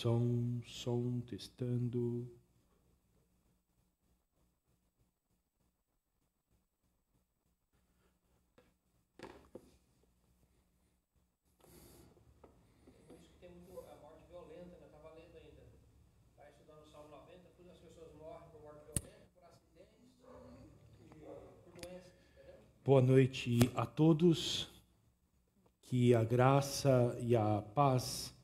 Som, testando. Tem muito a morte violenta, né? Estava lendo ainda. Está estudando o Salmo 90, todas as pessoas morrem por morte violenta, por acidentes, por doenças, entendeu? Boa noite a todos. Que a graça e a paz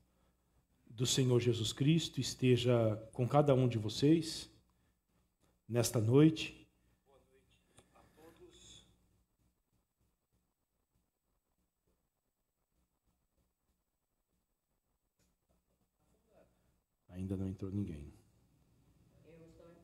do Senhor Jesus Cristo esteja com cada um de vocês nesta noite. Boa noite a todos. Ainda não entrou ninguém. Eu estou entrando.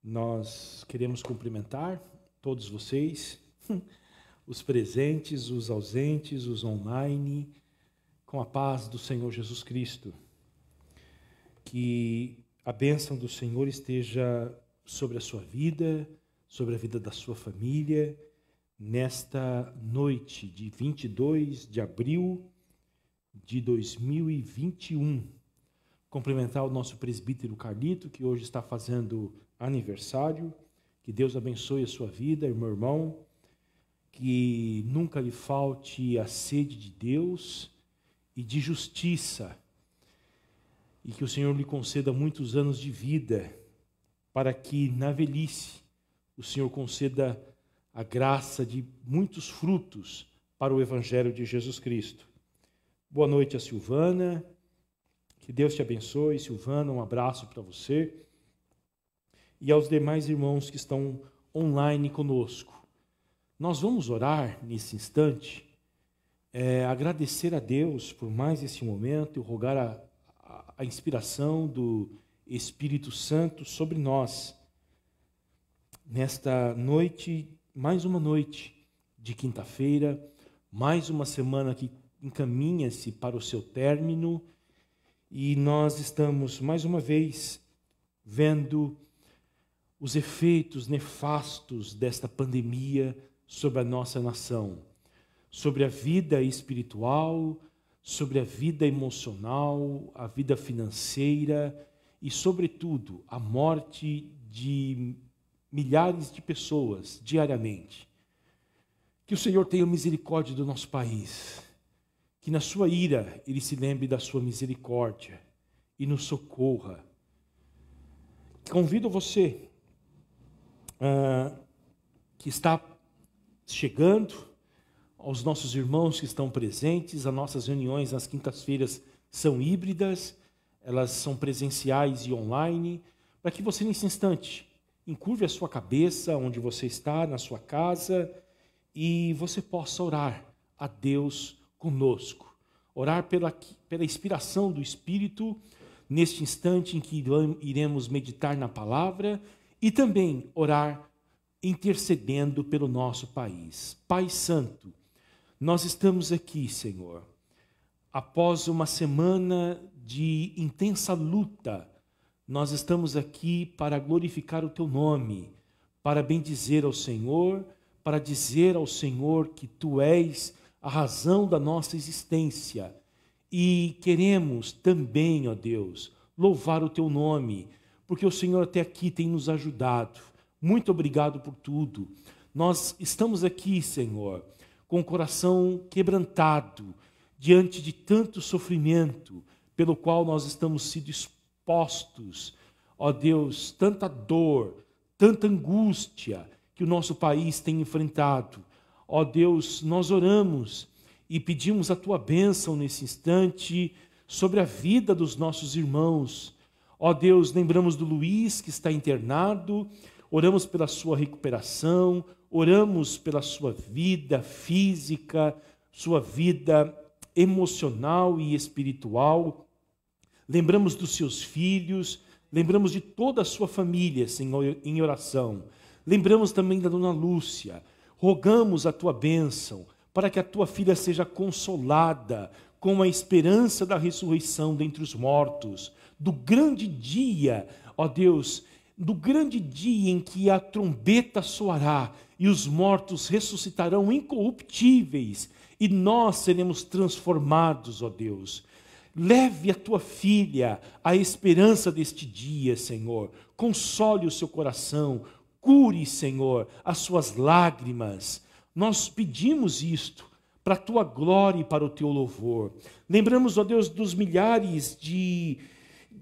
Nós queremos cumprimentar todos vocês, os presentes, os ausentes, os online, com a paz do Senhor Jesus Cristo. Que a bênção do Senhor esteja sobre a sua vida, sobre a vida da sua família, nesta noite de 22 de abril de 2021. Cumprimentar o nosso presbítero Carlito, que hoje está fazendo aniversário. Que Deus abençoe a sua vida, meu irmão. Que nunca lhe falte a sede de Deus e de justiça. E que o Senhor lhe conceda muitos anos de vida, para que na velhice o Senhor conceda a graça de muitos frutos para o Evangelho de Jesus Cristo. Boa noite a Silvana. Que Deus te abençoe, Silvana. Um abraço para você. E aos demais irmãos que estão online conosco. Nós vamos orar nesse instante, agradecer a Deus por mais esse momento e rogar a inspiração do Espírito Santo sobre nós. Nesta noite, mais uma noite de quinta-feira, mais uma semana que encaminha-se para o seu término, e nós estamos mais uma vez vendo os efeitos nefastos desta pandemia sobre a nossa nação, sobre a vida espiritual, sobre a vida emocional, a vida financeira e, sobretudo, a morte de milhares de pessoas diariamente. Que o Senhor tenha misericórdia do nosso país, que na sua ira Ele se lembre da sua misericórdia e nos socorra. Convido você que está chegando, aos nossos irmãos que estão presentes. As nossas reuniões nas quintas-feiras são híbridas, elas são presenciais e online, para que você nesse instante encurve a sua cabeça onde você está, na sua casa, e você possa orar a Deus conosco, orar pela inspiração do Espírito neste instante em que iremos meditar na palavra, e também orar intercedendo pelo nosso país. Pai Santo, nós estamos aqui, Senhor, após uma semana de intensa luta. Nós estamos aqui para glorificar o Teu nome, para bendizer ao Senhor, para dizer ao Senhor que Tu és a razão da nossa existência. E queremos também, ó Deus, louvar o Teu nome, porque o Senhor até aqui tem nos ajudado. Muito obrigado por tudo. Nós estamos aqui, Senhor, com o coração quebrantado, diante de tanto sofrimento, pelo qual nós estamos sendo expostos. Ó Deus, tanta dor, tanta angústia que o nosso país tem enfrentado. Ó Deus, nós oramos e pedimos a Tua bênção nesse instante sobre a vida dos nossos irmãos. Ó Deus, lembramos do Luiz que está internado, oramos pela sua recuperação, oramos pela sua vida física, sua vida emocional e espiritual. Lembramos dos seus filhos, lembramos de toda a sua família, Senhor, em oração. Lembramos também da dona Lúcia. Rogamos a Tua bênção para que a Tua filha seja consolada com a esperança da ressurreição dentre os mortos, do grande dia, ó Deus, do grande dia em que a trombeta soará e os mortos ressuscitarão incorruptíveis e nós seremos transformados, ó Deus. Leve a tua filha à esperança deste dia, Senhor. Console o seu coração, cure, Senhor, as suas lágrimas. Nós pedimos isto para a tua glória e para o teu louvor. Lembramos, ó Deus, dos milhares de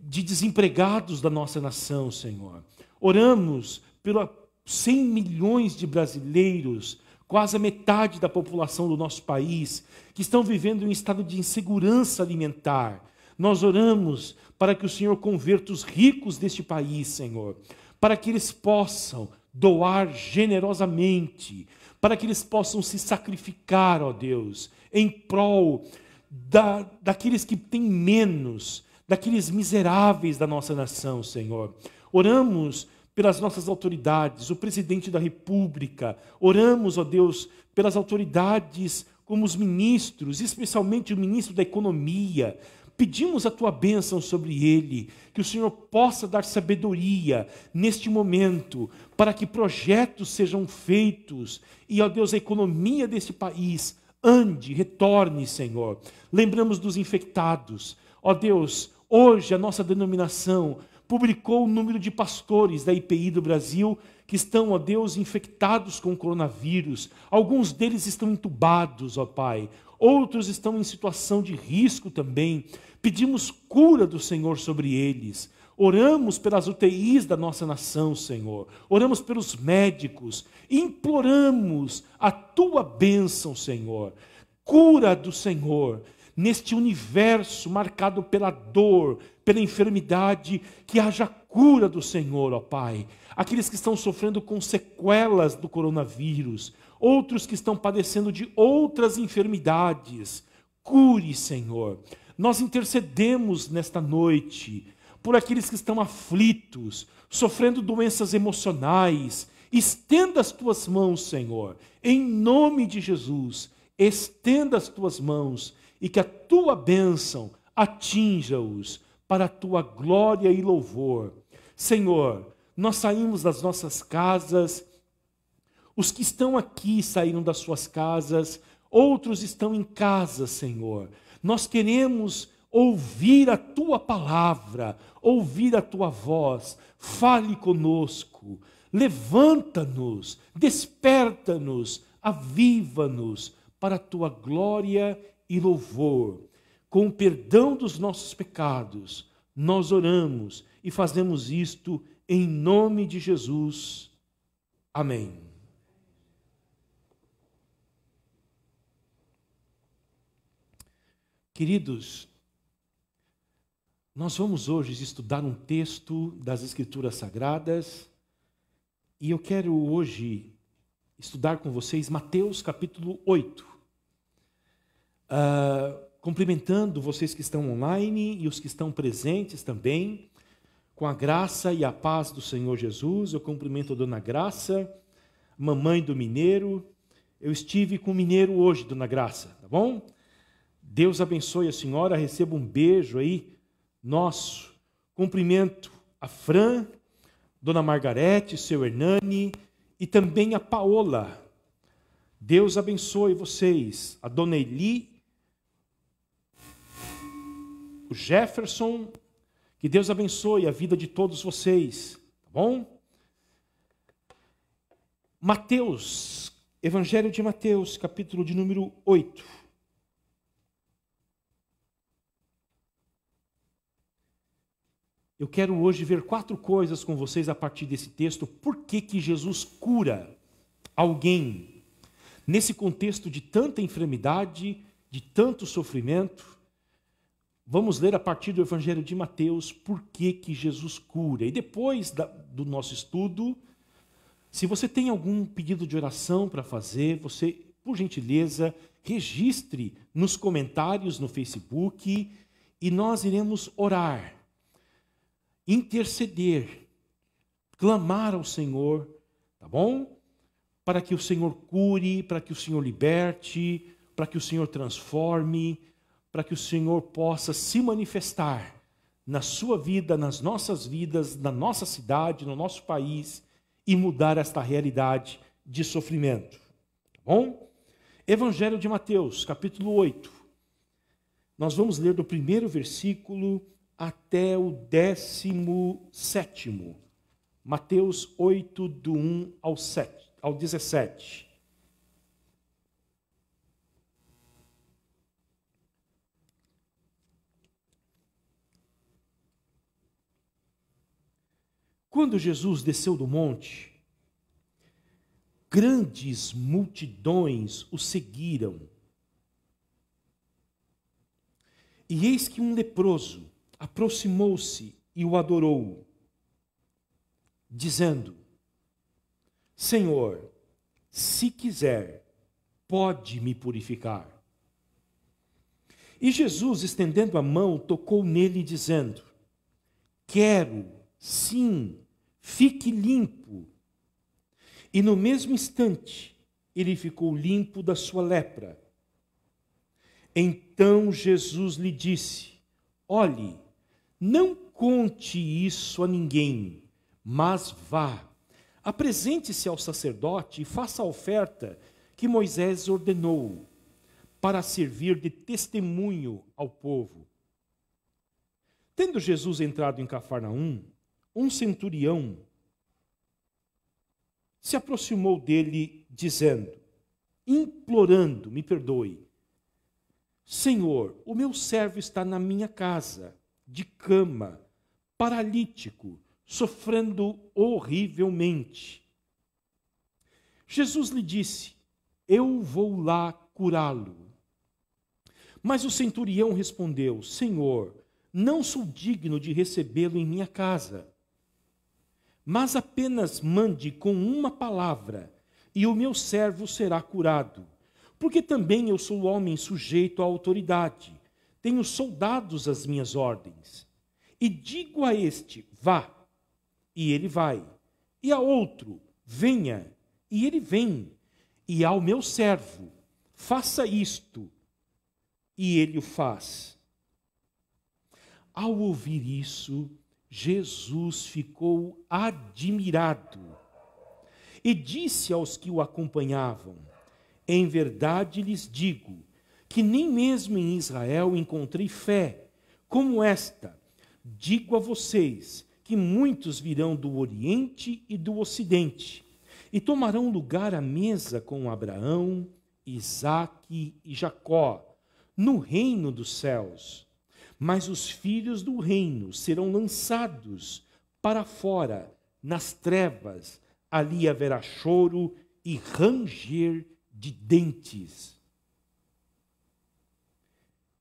desempregados da nossa nação, Senhor. Oramos pelos 100 milhões de brasileiros, quase a metade da população do nosso país, que estão vivendo em um estado de insegurança alimentar. Nós oramos para que o Senhor converta os ricos deste país, Senhor, para que eles possam doar generosamente, para que eles possam se sacrificar, ó Deus, em prol daqueles que têm menos, daqueles miseráveis da nossa nação, Senhor. Oramos pelas nossas autoridades, o presidente da República. Oramos, ó Deus, pelas autoridades como os ministros, especialmente o ministro da Economia. Pedimos a tua bênção sobre ele, que o Senhor possa dar sabedoria neste momento, para que projetos sejam feitos e, ó Deus, a economia deste país ande, retorne, Senhor. Lembramos dos infectados. Ó Deus, hoje a nossa denominação publicou o número de pastores da IPI do Brasil que estão, ó Deus, infectados com o coronavírus. Alguns deles estão entubados, ó Pai. Outros estão em situação de risco também. Pedimos cura do Senhor sobre eles. Oramos pelas UTIs da nossa nação, Senhor. Oramos pelos médicos. Imploramos a tua bênção, Senhor. Cura do Senhor neste universo marcado pela dor, pela enfermidade, que haja cura do Senhor, ó Pai. Aqueles que estão sofrendo com sequelas do coronavírus, outros que estão padecendo de outras enfermidades. Cure, Senhor. Nós intercedemos nesta noite por aqueles que estão aflitos, sofrendo doenças emocionais. Estenda as tuas mãos, Senhor, em nome de Jesus. Estenda as tuas mãos e que a tua bênção atinja-os para a tua glória e louvor. Senhor, nós saímos das nossas casas, os que estão aqui saíram das suas casas, outros estão em casa, Senhor. Nós queremos ouvir a tua palavra, ouvir a tua voz. Fale conosco, levanta-nos, desperta-nos, aviva-nos para a tua glória e louvor. Com o perdão dos nossos pecados, nós oramos e fazemos isto em nome de Jesus. Amém. Queridos, nós vamos hoje estudar um texto das Escrituras Sagradas e eu quero hoje estudar com vocês Mateus capítulo 8. Cumprimentando vocês que estão online e os que estão presentes também, com a graça e a paz do Senhor Jesus. Eu cumprimento a Dona Graça, mamãe do Mineiro. Eu estive com o Mineiro hoje, Dona Graça, tá bom? Deus abençoe a senhora, receba um beijo aí, nosso. Cumprimento a Fran, Dona Margarete, seu Hernani e também a Paola. Deus abençoe vocês, a Dona Eli, o Jefferson, que Deus abençoe a vida de todos vocês, tá bom? Mateus, Evangelho de Mateus, capítulo de número 8. Eu quero hoje ver 4 coisas com vocês a partir desse texto. Por que Jesus cura alguém nesse contexto de tanta enfermidade, de tanto sofrimento? Vamos ler a partir do Evangelho de Mateus por que Jesus cura. E depois do nosso estudo, se você tem algum pedido de oração para fazer, você, por gentileza, registre nos comentários no Facebook e nós iremos orar, interceder, clamar ao Senhor, tá bom? Para que o Senhor cure, para que o Senhor liberte, para que o Senhor transforme, para que o Senhor possa se manifestar na sua vida, nas nossas vidas, na nossa cidade, no nosso país e mudar esta realidade de sofrimento. Tá bom? Evangelho de Mateus, capítulo 8. Nós vamos ler do primeiro versículo até o 17º. Mateus 8, do 1 ao 17. Quando Jesus desceu do monte, grandes multidões o seguiram. E eis que um leproso aproximou-se e o adorou, dizendo: Senhor, se quiser, pode me purificar. E Jesus, estendendo a mão, tocou nele, dizendo: Quero, sim, fique limpo. E no mesmo instante, ele ficou limpo da sua lepra. Então Jesus lhe disse: Olhe, não conte isso a ninguém, mas vá, apresente-se ao sacerdote e faça a oferta que Moisés ordenou, para servir de testemunho ao povo. Tendo Jesus entrado em Cafarnaum, um centurião se aproximou dele, dizendo, implorando, me perdoe, Senhor, o meu servo está na minha casa, de cama, paralítico, sofrendo horrivelmente. Jesus lhe disse, eu vou lá curá-lo. Mas o centurião respondeu, Senhor, não sou digno de recebê-lo em minha casa, mas apenas mande com uma palavra, e o meu servo será curado. Porque também eu sou homem sujeito à autoridade, tenho soldados às minhas ordens. E digo a este, vá, e ele vai. E a outro, venha, e ele vem. E ao meu servo, faça isto, e ele o faz. Ao ouvir isso, Jesus ficou admirado e disse aos que o acompanhavam, em verdade lhes digo, que nem mesmo em Israel encontrei fé como esta. Digo a vocês que muitos virão do Oriente e do Ocidente e tomarão lugar à mesa com Abraão, Isaque e Jacó, no reino dos céus. Mas os filhos do reino serão lançados para fora, nas trevas, ali haverá choro e ranger de dentes.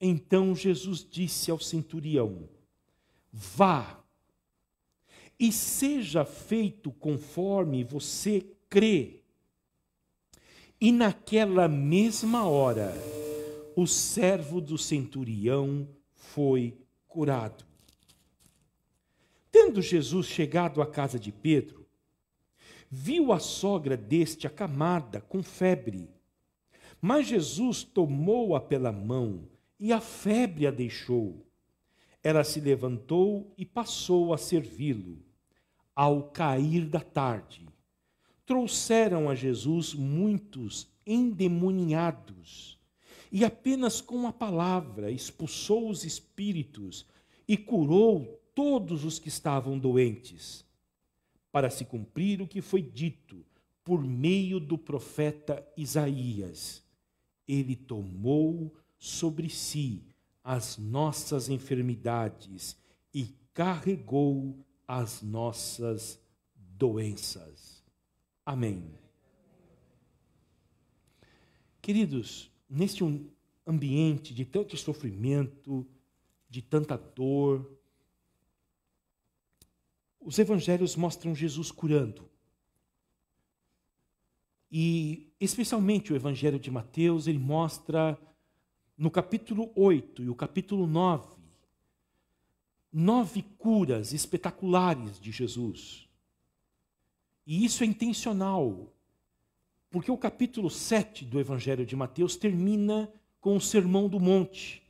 Então Jesus disse ao centurião, vá, e seja feito conforme você crê. E naquela mesma hora, o servo do centurião foi curado. Tendo Jesus chegado à casa de Pedro, viu a sogra deste acamada com febre. Mas Jesus tomou-a pela mão e a febre a deixou. Ela se levantou e passou a servi-lo. Ao cair da tarde, trouxeram a Jesus muitos endemoniados, e apenas com a palavra expulsou os espíritos e curou todos os que estavam doentes, para se cumprir o que foi dito por meio do profeta Isaías. Ele tomou sobre si as nossas enfermidades e carregou as nossas doenças. Amém. Queridos, neste ambiente de tanto sofrimento, de tanta dor, os evangelhos mostram Jesus curando. E, especialmente, o evangelho de Mateus, ele mostra, no capítulo 8 e o capítulo 9 curas espetaculares de Jesus. E isso é intencional, porque o capítulo 7 do evangelho de Mateus termina com o Sermão do Monte,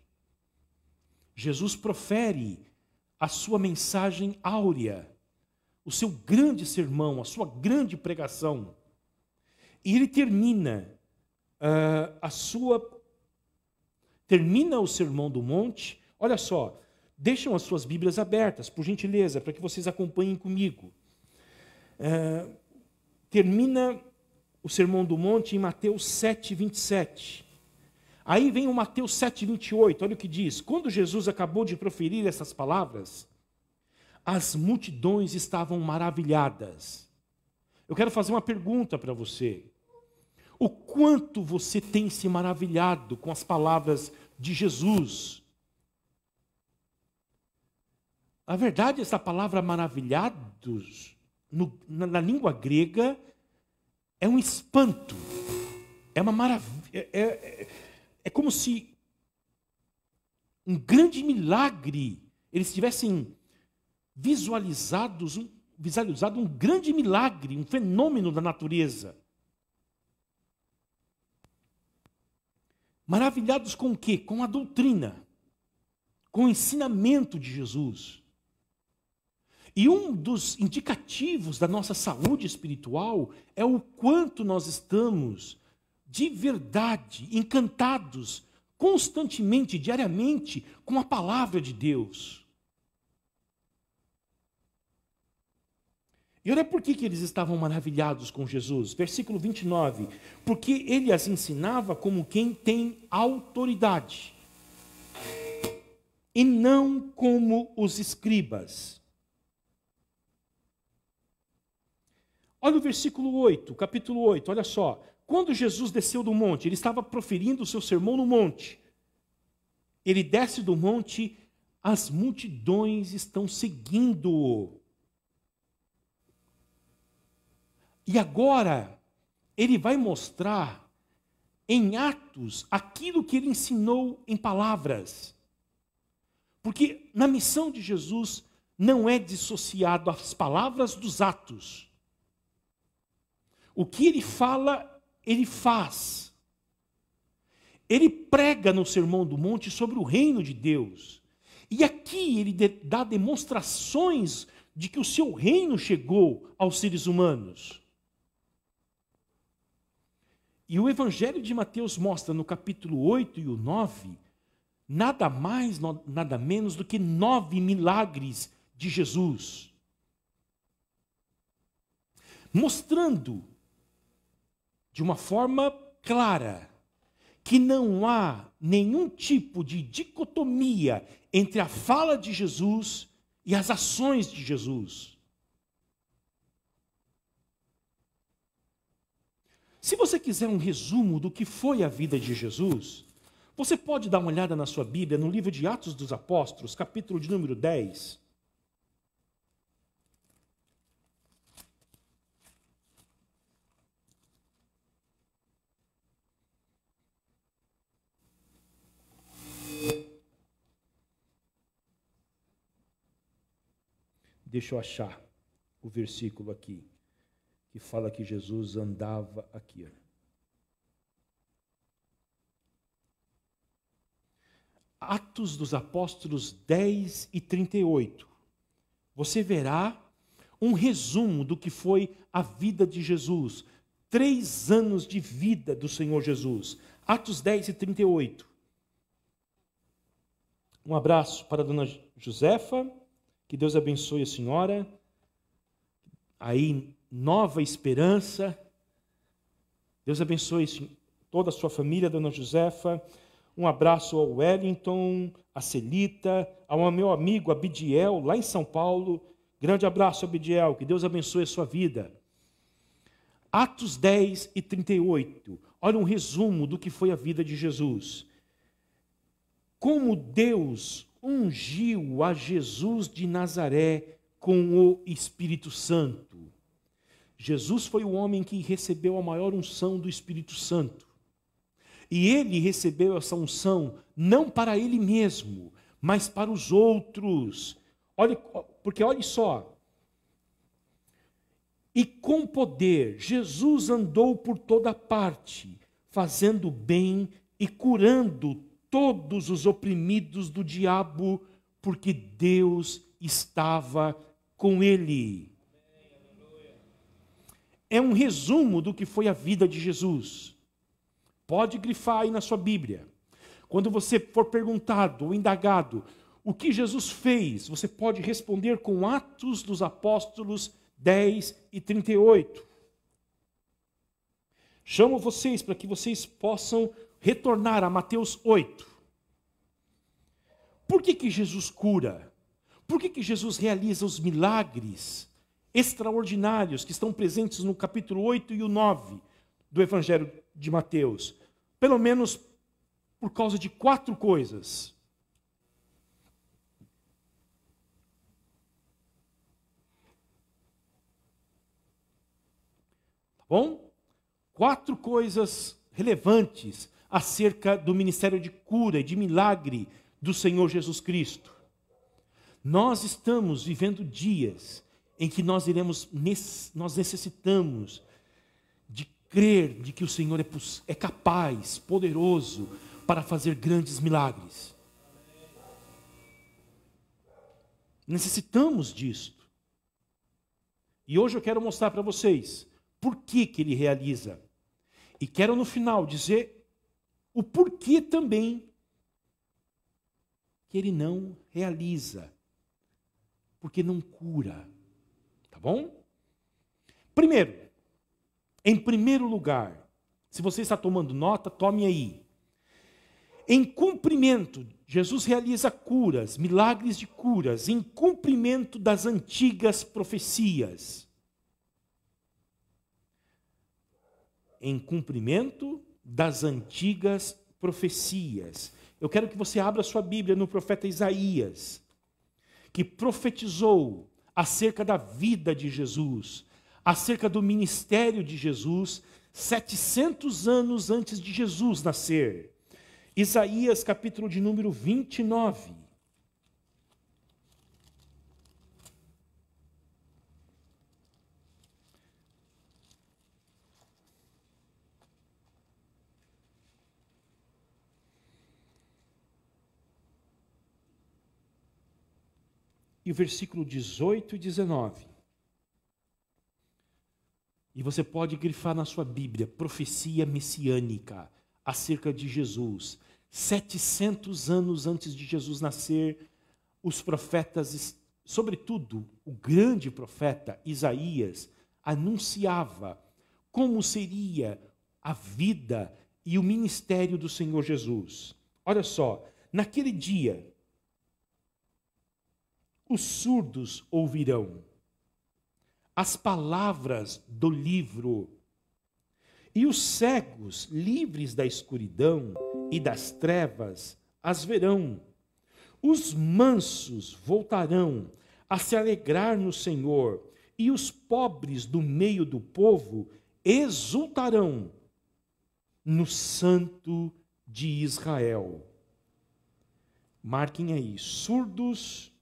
Jesus profere a sua mensagem áurea, o seu grande sermão, a sua grande pregação. E ele termina o Sermão do Monte. Olha só, deixam as suas Bíblias abertas, por gentileza, para que vocês acompanhem comigo. Termina o Sermão do Monte em Mateus 7, 27. Aí vem o Mateus 7, 28, olha o que diz. Quando Jesus acabou de proferir essas palavras, as multidões estavam maravilhadas. Eu quero fazer uma pergunta para você. O quanto você tem se maravilhado com as palavras de Jesus? Na verdade, essa palavra maravilhados, na língua grega, é um espanto. É uma maravilha. É como se um grande milagre, eles tivessem visualizado um grande milagre, um fenômeno da natureza. Maravilhados com o quê? Com a doutrina, com o ensinamento de Jesus. E um dos indicativos da nossa saúde espiritual é o quanto nós estamos, de verdade, encantados, constantemente, diariamente, com a palavra de Deus. E olha por que eles estavam maravilhados com Jesus. Versículo 29. Porque ele as ensinava como quem tem autoridade, e não como os escribas. Olha o versículo 8, capítulo 8, olha só. Quando Jesus desceu do monte, ele estava proferindo o seu sermão no monte. Ele desce do monte, as multidões estão seguindo-o. E agora, ele vai mostrar em atos aquilo que ele ensinou em palavras. Porque na missão de Jesus não é dissociado as palavras dos atos. O que ele fala, ele faz. Ele prega no Sermão do Monte sobre o reino de Deus. E aqui ele dá demonstrações de que o seu reino chegou aos seres humanos. E o Evangelho de Mateus mostra no capítulo 8 e o 9, nada mais, nada menos do que 9 milagres de Jesus. Mostrando de uma forma clara que não há nenhum tipo de dicotomia entre a fala de Jesus e as ações de Jesus. Se você quiser um resumo do que foi a vida de Jesus, você pode dar uma olhada na sua Bíblia, no livro de Atos dos Apóstolos, capítulo de número 10. Deixa eu achar o versículo aqui, que fala que Jesus andava aqui. Atos dos Apóstolos 10 e 38. Você verá um resumo do que foi a vida de Jesus. 3 anos de vida do Senhor Jesus. Atos 10 e 38. Um abraço para a dona Josefa. Que Deus abençoe a senhora. Aí, Nova Esperança. Deus abençoe toda a sua família, dona Josefa. Um abraço ao Wellington, a Celita, ao meu amigo Abidiel, lá em São Paulo. Grande abraço, Abidiel. Que Deus abençoe a sua vida. Atos 10 e 38. Olha um resumo do que foi a vida de Jesus. Como Deus ungiu a Jesus de Nazaré com o Espírito Santo. Jesus foi o homem que recebeu a maior unção do Espírito Santo. E ele recebeu essa unção não para ele mesmo, mas para os outros. Porque olhe só. E com poder, Jesus andou por toda parte, fazendo bem e curando todos os oprimidos do diabo, porque Deus estava com ele. É um resumo do que foi a vida de Jesus. Pode grifar aí na sua Bíblia. Quando você for perguntado ou indagado o que Jesus fez, você pode responder com Atos dos Apóstolos 10 e 38. Chamo vocês para que vocês possam retornar a Mateus 8. Por que Jesus cura? Por que Jesus realiza os milagres extraordinários que estão presentes no capítulo 8 e o 9 do Evangelho de Mateus? Pelo menos por causa de 4 coisas. Tá bom? 4 coisas relevantes acerca do ministério de cura e de milagre do Senhor Jesus Cristo. Nós estamos vivendo dias em que nós necessitamos de crer de que o Senhor é capaz, poderoso, para fazer grandes milagres. Necessitamos disto. E hoje eu quero mostrar para vocês por que Ele realiza. E quero no final dizer o porquê também que Ele não realiza. Porque não cura. Tá bom? Primeiro, em primeiro lugar, se você está tomando nota, tome aí. Em cumprimento, Jesus realiza curas, milagres de curas, em cumprimento das antigas profecias. Em cumprimento das antigas profecias. Eu quero que você abra sua Bíblia no profeta Isaías, que profetizou acerca da vida de Jesus, acerca do ministério de Jesus, 700 anos antes de Jesus nascer. Isaías, capítulo de número 29. E o versículo 18 e 19. E você pode grifar na sua Bíblia, profecia messiânica acerca de Jesus. 700 anos antes de Jesus nascer, os profetas, sobretudo o grande profeta Isaías, anunciava como seria a vida e o ministério do Senhor Jesus. Olha só, naquele dia, os surdos ouvirão as palavras do livro, e os cegos, livres da escuridão e das trevas, as verão. Os mansos voltarão a se alegrar no Senhor, e os pobres do meio do povo exultarão no Santo de Israel. Marquem aí, surdos,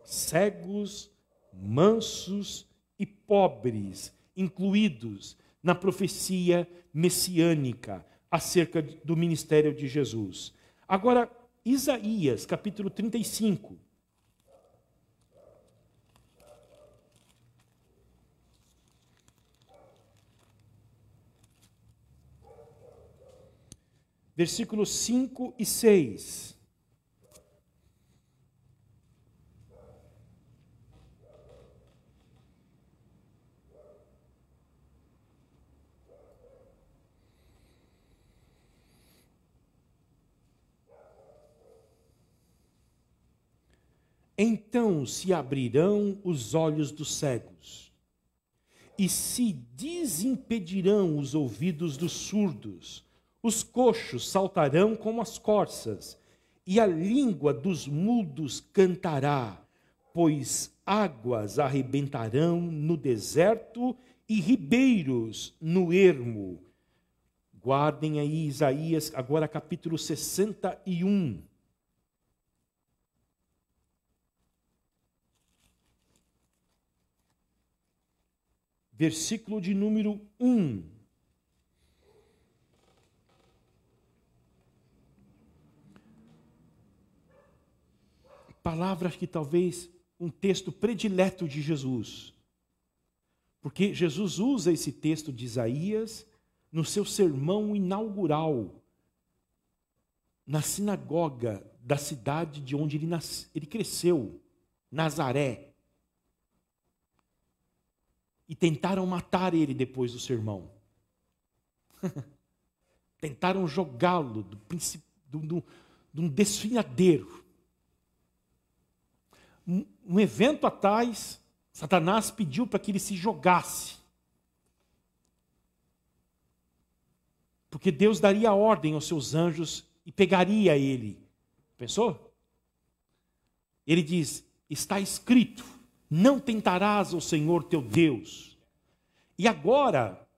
cegos, mansos e pobres, incluídos na profecia messiânica acerca do ministério de Jesus. Agora, Isaías, capítulo 35. Versículos 5 e 6. Então se abrirão os olhos dos cegos, e se desimpedirão os ouvidos dos surdos, os coxos saltarão como as corças, e a língua dos mudos cantará, pois águas arrebentarão no deserto e ribeiros no ermo. Guardem aí Isaías, agora capítulo 61. Versículo de número 1. palavra que talvez um texto predileto de Jesus. Porque Jesus usa esse texto de Isaías no seu sermão inaugural, na sinagoga da cidade de onde ele cresceu, Nazaré. E tentaram matar ele depois do sermão. Tentaram jogá-lo de um desfiladeiro. Um evento atrás, Satanás pediu para que ele se jogasse. Porque Deus daria ordem aos seus anjos e pegaria ele. Pensou? Ele diz, está escrito, não tentarás o Senhor teu Deus. E agora,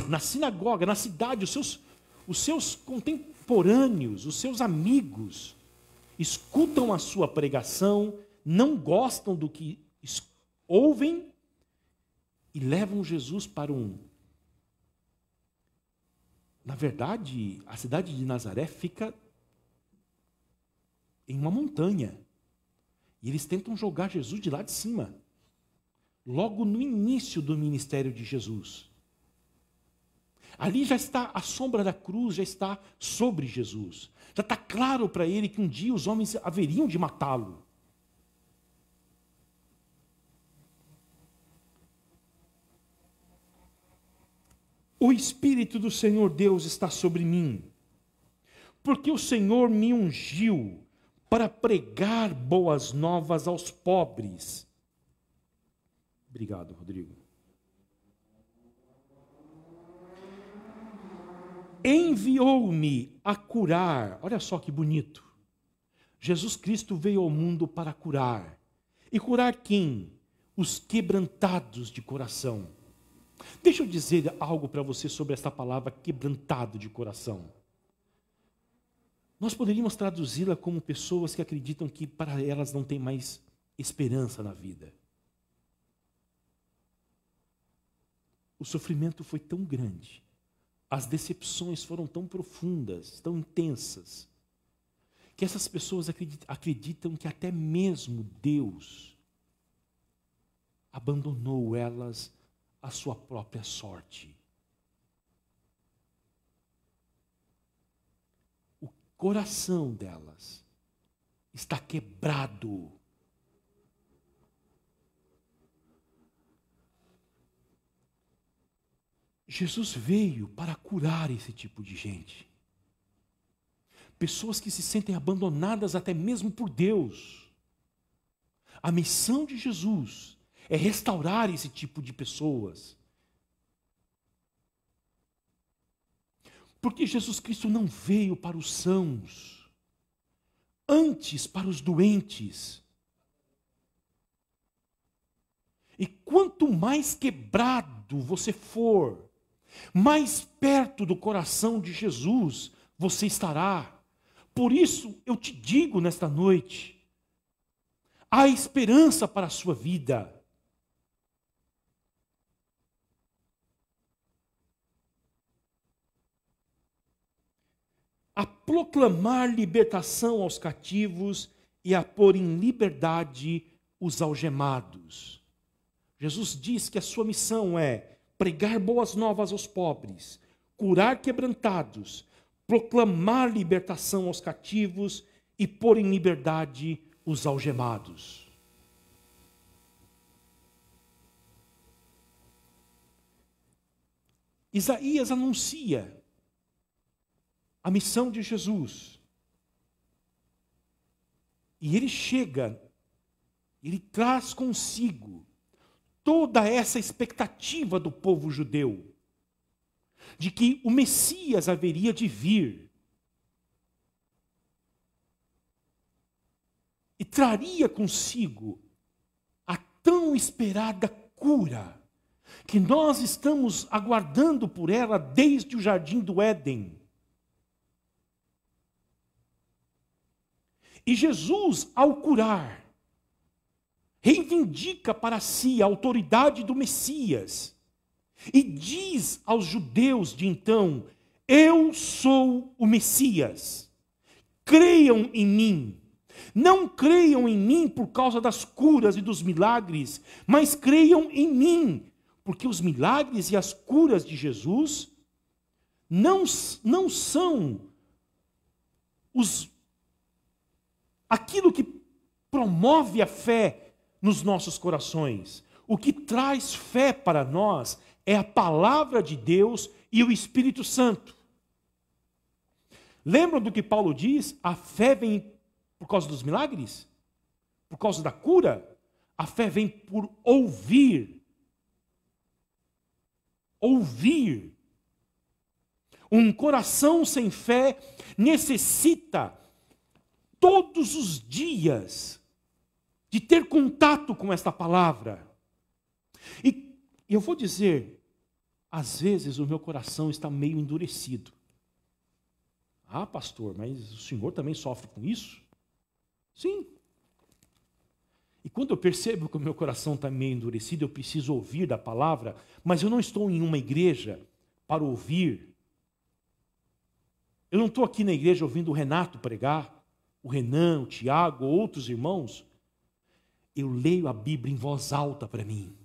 na sinagoga, na cidade, os seus contemporâneos, os seus amigos, escutam a sua pregação, não gostam do que ouvem e levam Jesus para Na verdade, a cidade de Nazaré fica em uma montanha. E eles tentam jogar Jesus de lá de cima. Logo no início do ministério de Jesus. Ali já está a sombra da cruz, já está sobre Jesus. Já está claro para ele que um dia os homens haveriam de matá-lo. O Espírito do Senhor Deus está sobre mim, porque o Senhor me ungiu para pregar boas novas aos pobres. Obrigado, Rodrigo. Enviou-me a curar. Olha só que bonito. Jesus Cristo veio ao mundo para curar. E curar quem? Os quebrantados de coração. Deixa eu dizer algo para você sobre esta palavra quebrantado de coração. Nós poderíamos traduzi-la como pessoas que acreditam que para elas não tem mais esperança na vida. O sofrimento foi tão grande, as decepções foram tão profundas, tão intensas, que essas pessoas acreditam que até mesmo Deus abandonou elas à sua própria sorte. O coração delas está quebrado. Jesus veio para curar esse tipo de gente. Pessoas que se sentem abandonadas até mesmo por Deus. A missão de Jesus é restaurar esse tipo de pessoas. Porque Jesus Cristo não veio para os sãos, antes para os doentes. E quanto mais quebrado você for, mais perto do coração de Jesus você estará. Por isso eu te digo nesta noite, há esperança para a sua vida. A proclamar libertação aos cativos e a pôr em liberdade os algemados. Jesus diz que a sua missão é pregar boas novas aos pobres, curar quebrantados, proclamar libertação aos cativos e pôr em liberdade os algemados. Isaías anuncia a missão de Jesus. E ele chega, ele traz consigo toda essa expectativa do povo judeu, de que o Messias haveria de vir. E traria consigo a tão esperada cura, que nós estamos aguardando por ela desde o jardim do Éden. E Jesus, ao curar, reivindica para si a autoridade do Messias e diz aos judeus de então: eu sou o Messias, creiam em mim, Não creiam em mim por causa das curas e dos milagres, mas creiam em mim, porque os milagres e as curas de Jesus não são aquilo que promove a fé nos nossos corações. O que traz fé para nós é a palavra de Deus e o Espírito Santo. Lembram do que Paulo diz? A fé vem por causa dos milagres? Por causa da cura? A fé vem por ouvir. Ouvir. Um coração sem fé necessita todos os dias de ter contato com esta palavra. E eu vou dizer, às vezes o meu coração está meio endurecido. Ah, pastor, mas o senhor também sofre com isso? Sim. E quando eu percebo que o meu coração está meio endurecido, eu preciso ouvir da palavra, mas eu não estou em uma igreja para ouvir. Eu não estou aqui na igreja ouvindo o Renato pregar, o Renan, o Tiago, outros irmãos. Eu leio a Bíblia em voz alta para mim.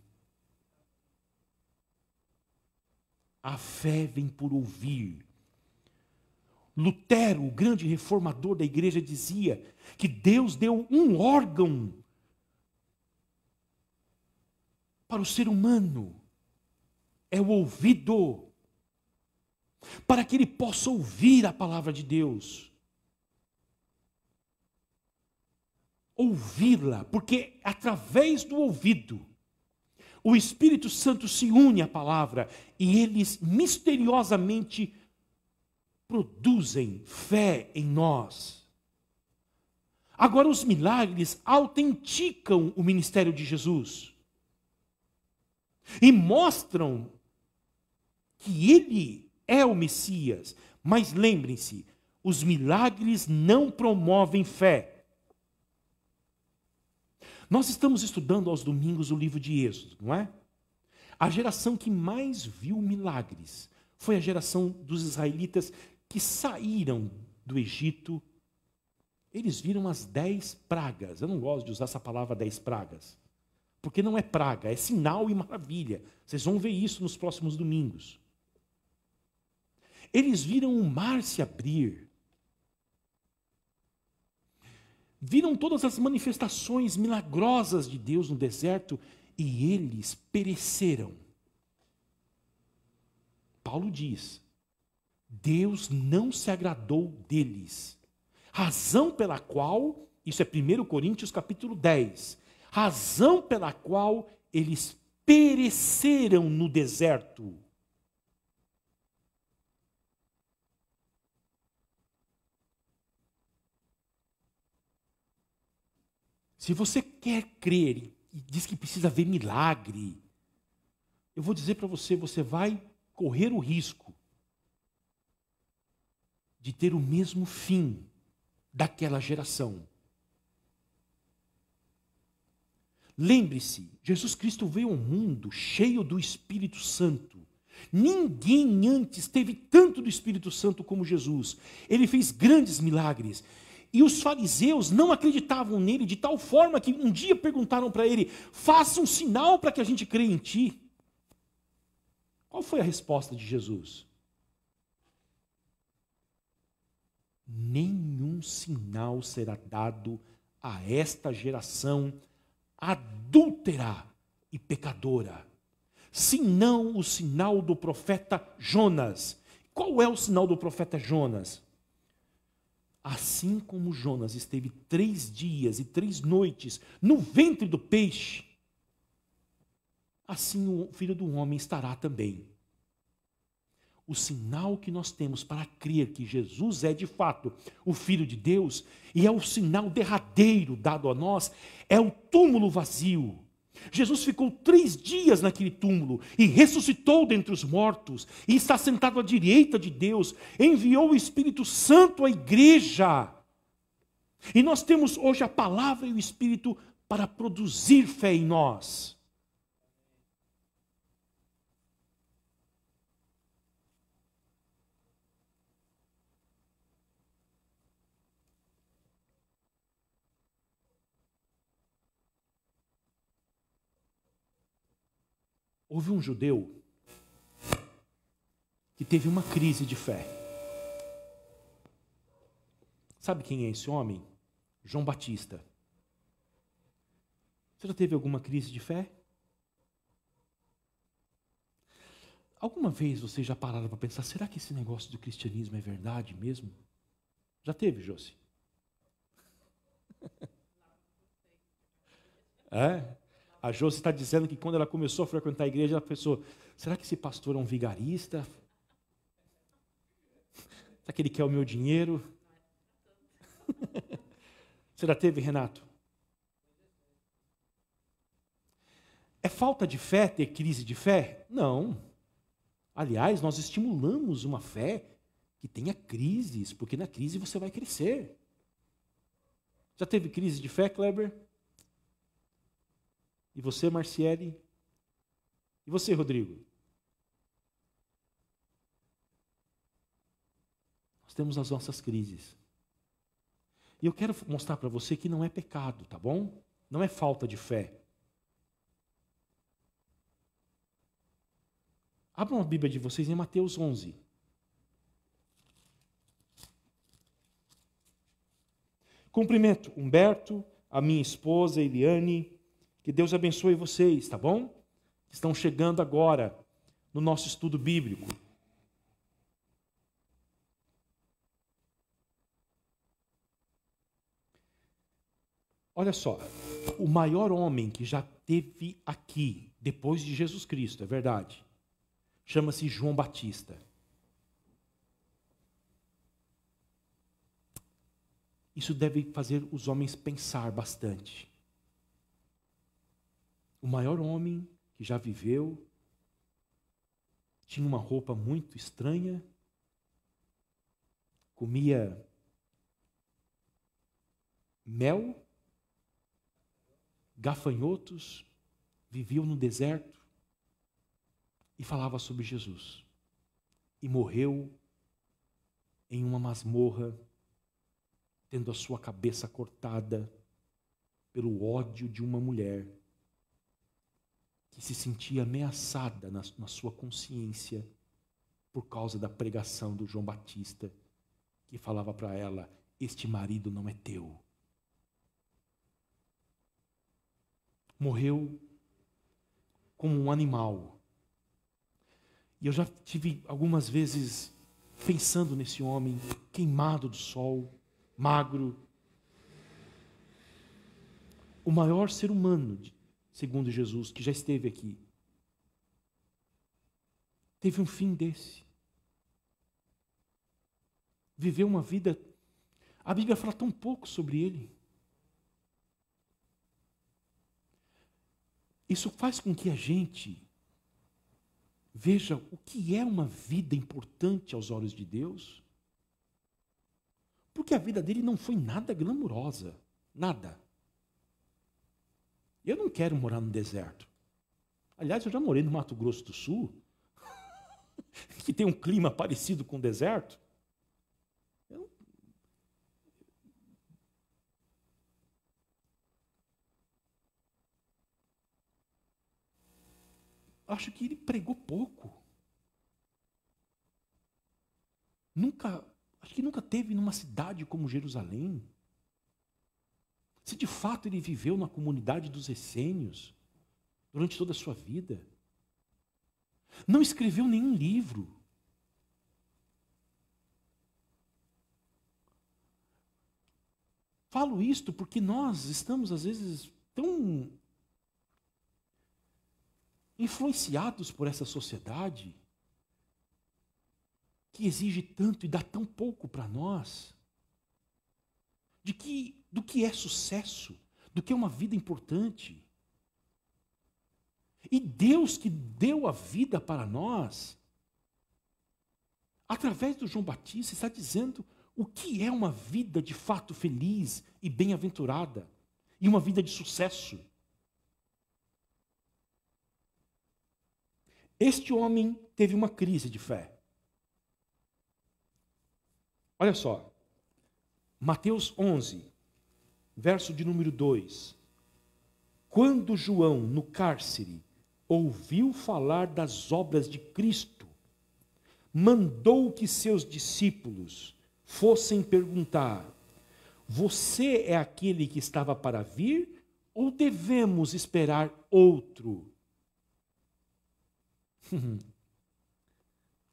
A fé vem por ouvir. Lutero, o grande reformador da igreja, dizia que Deus deu um órgão para o ser humano. É o ouvido. Para que ele possa ouvir a palavra de Deus. Ouvi-la, porque através do ouvido, o Espírito Santo se une à palavra e eles misteriosamente produzem fé em nós. Agora, os milagres autenticam o ministério de Jesus e mostram que ele é o Messias. Mas lembrem-se, os milagres não promovem fé. Nós estamos estudando aos domingos o livro de Êxodo, não é? A geração que mais viu milagres foi a geração dos israelitas que saíram do Egito. Eles viram as 10 pragas. Eu não gosto de usar essa palavra 10 pragas, porque não é praga, é sinal e maravilha. Vocês vão ver isso nos próximos domingos. Eles viram o mar se abrir. Viram todas as manifestações milagrosas de Deus no deserto e eles pereceram. Paulo diz: Deus não se agradou deles. Razão pela qual, isso é 1 Coríntios capítulo 10, razão pela qual eles pereceram no deserto. Se você quer crer e diz que precisa ver milagre, eu vou dizer para você, você vai correr o risco de ter o mesmo fim daquela geração. Lembre-se, Jesus Cristo veio ao mundo cheio do Espírito Santo. Ninguém antes teve tanto do Espírito Santo como Jesus. Ele fez grandes milagres. E os fariseus não acreditavam nele de tal forma que um dia perguntaram para ele: faça um sinal para que a gente creia em ti. Qual foi a resposta de Jesus? Nenhum sinal será dado a esta geração adúltera e pecadora, senão o sinal do profeta Jonas. Qual é o sinal do profeta Jonas? Assim como Jonas esteve 3 dias e 3 noites no ventre do peixe, assim o Filho do Homem estará também. O sinal que nós temos para crer que Jesus é de fato o Filho de Deus, e é o sinal derradeiro dado a nós, é o túmulo vazio. Jesus ficou 3 dias naquele túmulo e ressuscitou dentre os mortos e está sentado à direita de Deus, enviou o Espírito Santo à igreja. E nós temos hoje a palavra e o Espírito para produzir fé em nós. Houve um judeu que teve uma crise de fé. Sabe quem é esse homem? João Batista. Você já teve alguma crise de fé? Alguma vez vocês já pararam para pensar, será que esse negócio do cristianismo é verdade mesmo? Já teve, Josi? É? A Josi está dizendo que quando ela começou a frequentar a igreja, ela pensou, será que esse pastor é um vigarista? Será que ele quer o meu dinheiro? Você já teve, Renato? É falta de fé ter crise de fé? Não. Aliás, nós estimulamos uma fé que tenha crises, porque na crise você vai crescer. Já teve crise de fé, Kleber? E você, Marciele? E você, Rodrigo? Nós temos as nossas crises. E eu quero mostrar para você que não é pecado, tá bom? Não é falta de fé. Abram a Bíblia de vocês em Mateus 11. Cumprimento Humberto, a minha esposa Eliane. Que Deus abençoe vocês, tá bom? Estão chegando agora no nosso estudo bíblico. Olha só, o maior homem que já teve aqui, depois de Jesus Cristo, é verdade, chama-se João Batista. Isso deve fazer os homens pensar bastante. O maior homem que já viveu tinha uma roupa muito estranha, comia mel, gafanhotos, vivia no deserto e falava sobre Jesus. E morreu em uma masmorra, tendo a sua cabeça cortada pelo ódio de uma mulher que se sentia ameaçada na sua consciência por causa da pregação do João Batista, que falava para ela, este marido não é teu. Morreu como um animal. E eu já tive algumas vezes pensando nesse homem, queimado do sol, magro. O maior ser humano, segundo Jesus, que já esteve aqui. Teve um fim desse. Viveu uma vida... A Bíblia fala tão pouco sobre ele. Isso faz com que a gente veja o que é uma vida importante aos olhos de Deus. Porque a vida dele não foi nada glamurosa. Nada. Eu não quero morar no deserto. Aliás, eu já morei no Mato Grosso do Sul, que tem um clima parecido com o deserto. Acho que ele pregou pouco. Acho que nunca teve numa cidade como Jerusalém. Se de fato ele viveu na comunidade dos essênios durante toda a sua vida. Não escreveu nenhum livro. Falo isto porque nós estamos, às vezes, tão influenciados por essa sociedade que exige tanto e dá tão pouco para nós, do que é sucesso, do que é uma vida importante. E Deus que deu a vida para nós, através do João Batista, está dizendo o que é uma vida de fato feliz e bem-aventurada, e uma vida de sucesso. Este homem teve uma crise de fé. Olha só, Mateus 11, verso de número 2. Quando João, no cárcere, ouviu falar das obras de Cristo, mandou que seus discípulos fossem perguntar: você é aquele que estava para vir ou devemos esperar outro?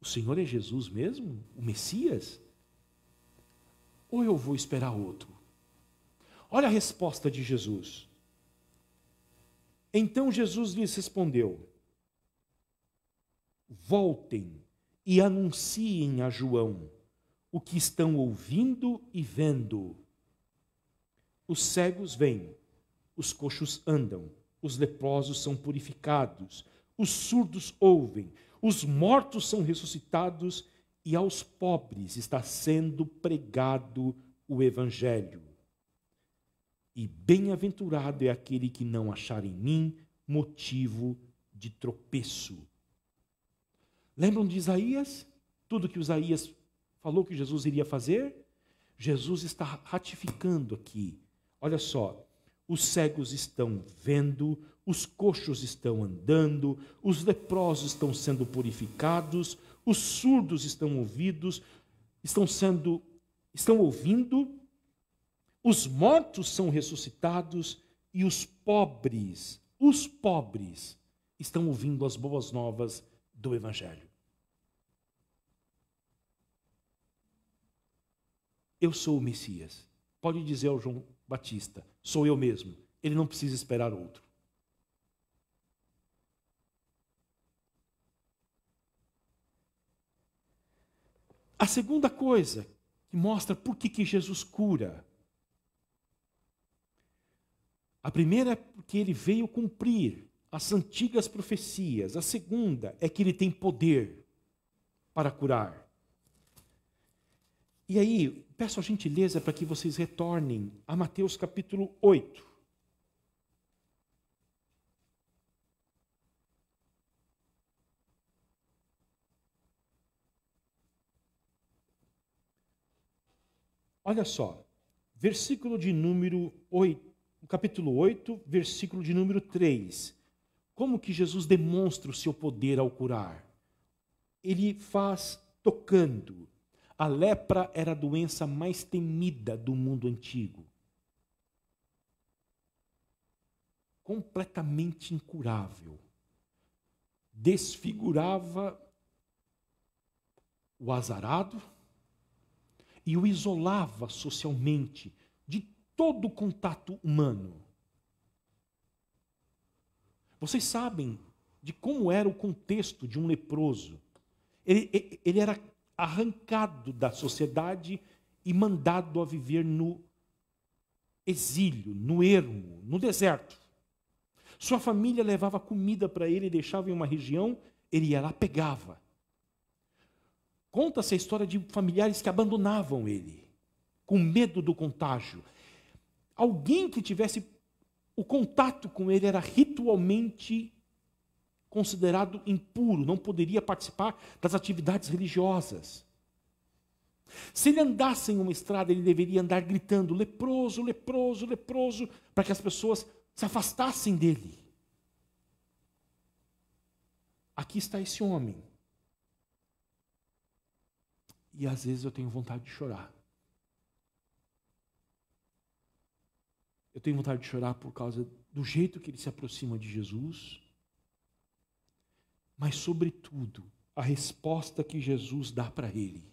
O Senhor é Jesus mesmo? O Messias? Ou eu vou esperar outro? Olha a resposta de Jesus. Então Jesus lhes respondeu: voltem e anunciem a João o que estão ouvindo e vendo. Os cegos veem, os coxos andam, os leprosos são purificados, os surdos ouvem, os mortos são ressuscitados e aos pobres está sendo pregado o Evangelho. E bem-aventurado é aquele que não achar em mim motivo de tropeço. Lembram de Isaías? Tudo que Isaías falou que Jesus iria fazer? Jesus está ratificando aqui. Olha só, os cegos estão vendo, os coxos estão andando, os leprosos estão sendo purificados, os surdos estão ouvindo, os mortos são ressuscitados e os pobres estão ouvindo as boas novas do Evangelho. Eu sou o Messias. Pode dizer ao João Batista, sou eu mesmo. Ele não precisa esperar outro. A segunda coisa que mostra por que Jesus cura. A primeira é porque ele veio cumprir as antigas profecias. A segunda é que ele tem poder para curar. E aí, peço a gentileza para que vocês retornem a Mateus capítulo 8. Olha só, versículo de número 8. Capítulo 8, versículo de número 3. Como que Jesus demonstra o seu poder ao curar? Ele faz tocando. A lepra era a doença mais temida do mundo antigo. Completamente incurável. Desfigurava o azarado e o isolava socialmente de todo o contato humano. Vocês sabem de como era o contexto de um leproso. Ele era arrancado da sociedade e mandado a viver no exílio, no ermo, no deserto. Sua família levava comida para ele, deixava em uma região, ele ia lá, pegava. Conta-se a história de familiares que abandonavam ele, com medo do contágio. Alguém que tivesse o contato com ele era ritualmente considerado impuro, não poderia participar das atividades religiosas. Se ele andasse em uma estrada, ele deveria andar gritando: leproso, leproso, leproso, para que as pessoas se afastassem dele. Aqui está esse homem. E às vezes eu tenho vontade de chorar. Eu tenho vontade de chorar por causa do jeito que ele se aproxima de Jesus, mas, sobretudo, a resposta que Jesus dá para ele.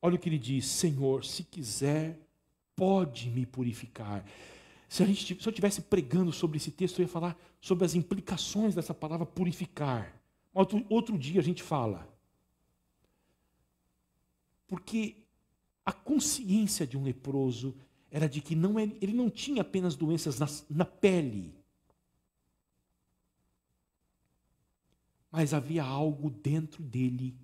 Olha o que ele diz: Senhor, se quiser, pode me purificar. Se eu estivesse pregando sobre esse texto, eu ia falar sobre as implicações dessa palavra purificar. Outro dia a gente fala. Porque a consciência de um leproso era de que ele não tinha apenas doenças na pele, mas havia algo dentro dele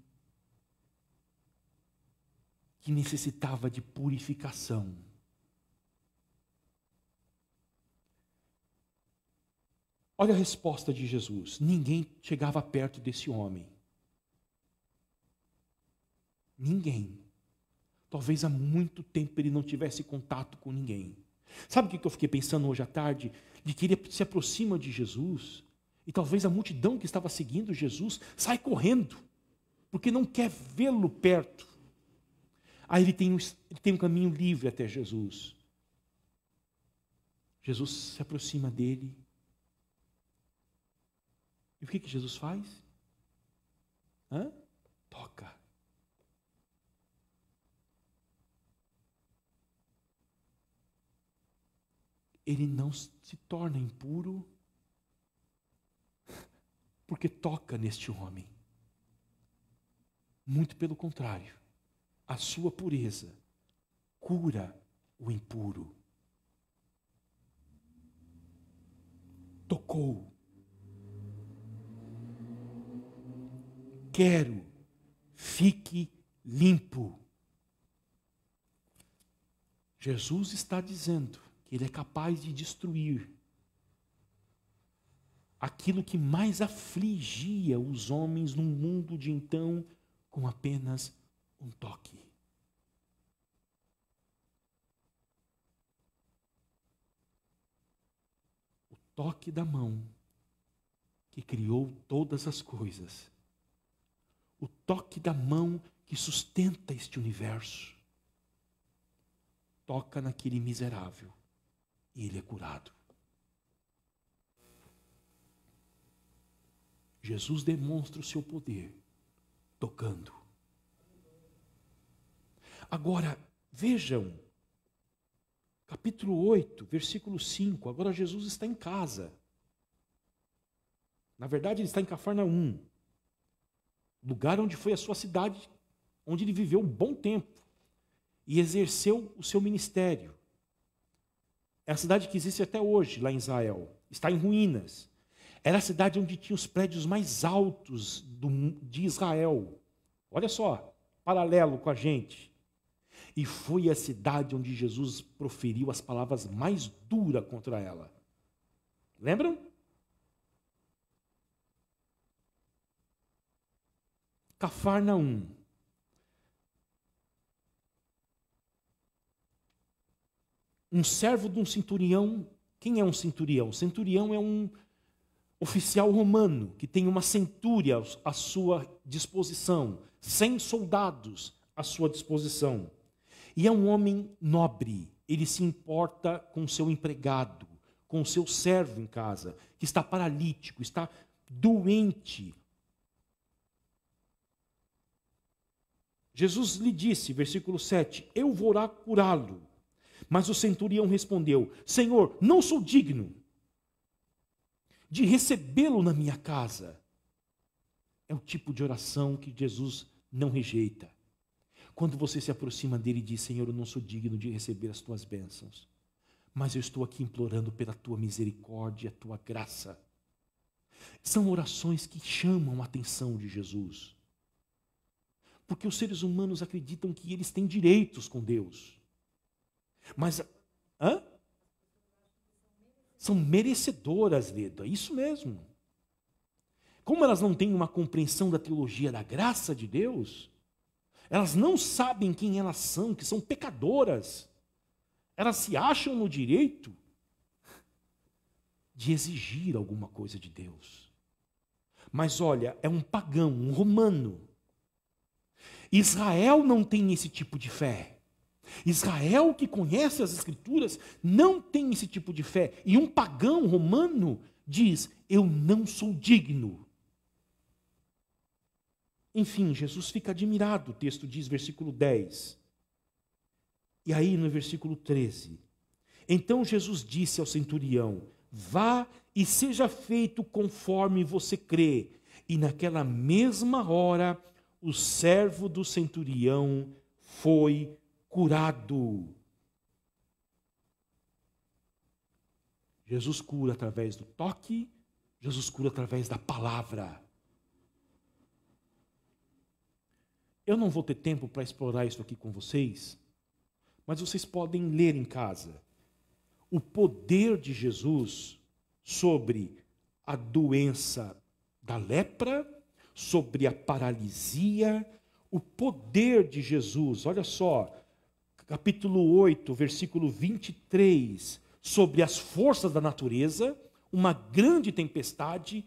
que necessitava de purificação. Olha a resposta de Jesus: ninguém chegava perto desse homem. Ninguém. Talvez há muito tempo ele não tivesse contato com ninguém. Sabe o que eu fiquei pensando hoje à tarde? De que ele se aproxima de Jesus E talvez a multidão que estava seguindo Jesus sai correndo, porque não quer vê-lo perto. Aí ele tem um caminho livre até Jesus. Jesus se aproxima dele. E o que Jesus faz? Toca. Ele não se torna impuro porque toca neste homem. Muito pelo contrário, a sua pureza cura o impuro. Tocou. Quero, fique limpo. Jesus está dizendo que Ele é capaz de destruir aquilo que mais afligia os homens no mundo de então, com apenas um toque. O toque da mão que criou todas as coisas. O toque da mão que sustenta este universo. Toca naquele miserável e ele é curado. Jesus demonstra o seu poder tocando. Agora, vejam, capítulo 8, versículo 5. Agora Jesus está em casa. Na verdade, ele está em Cafarnaum, lugar onde foi a sua cidade, onde ele viveu um bom tempo e exerceu o seu ministério. É a cidade que existe até hoje, lá em Israel. Está em ruínas. Era a cidade onde tinha os prédios mais altos de Israel. Olha só, paralelo com a gente. E foi a cidade onde Jesus proferiu as palavras mais duras contra ela. Lembram? Cafarnaum. Um servo de um centurião. Quem é um centurião? Centurião é um oficial romano que tem uma centúria à sua disposição, 100 soldados à sua disposição. E é um homem nobre, ele se importa com o seu empregado, com o seu servo em casa, que está paralítico, está doente. Jesus lhe disse, versículo 7, eu vou lá curá-lo. Mas o centurião respondeu, Senhor, não sou digno de recebê-lo na minha casa. É o tipo de oração que Jesus não rejeita. Quando você se aproxima dele e diz, Senhor, eu não sou digno de receber as tuas bênçãos, mas eu estou aqui implorando pela tua misericórdia, a tua graça. São orações que chamam a atenção de Jesus. Porque os seres humanos acreditam que eles têm direitos com Deus. Mas, são merecedoras, Leda, isso mesmo. Como elas não têm uma compreensão da teologia da graça de Deus, elas não sabem quem elas são, que são pecadoras. Elas se acham no direito de exigir alguma coisa de Deus. Mas olha, é um pagão, um romano. Israel não tem esse tipo de fé. Israel, que conhece as Escrituras, não tem esse tipo de fé. E um pagão romano diz, eu não sou digno. Enfim, Jesus fica admirado, o texto diz, versículo 10. E aí no versículo 13. Então Jesus disse ao centurião, vá e seja feito conforme você crê. E naquela mesma hora, o servo do centurião foi curado. Jesus cura através do toque, Jesus cura através da palavra. Eu não vou ter tempo para explorar isso aqui com vocês, mas vocês podem ler em casa. O poder de Jesus sobre a doença da lepra, sobre a paralisia, o poder de Jesus, olha só, capítulo 8, versículo 23, sobre as forças da natureza, uma grande tempestade,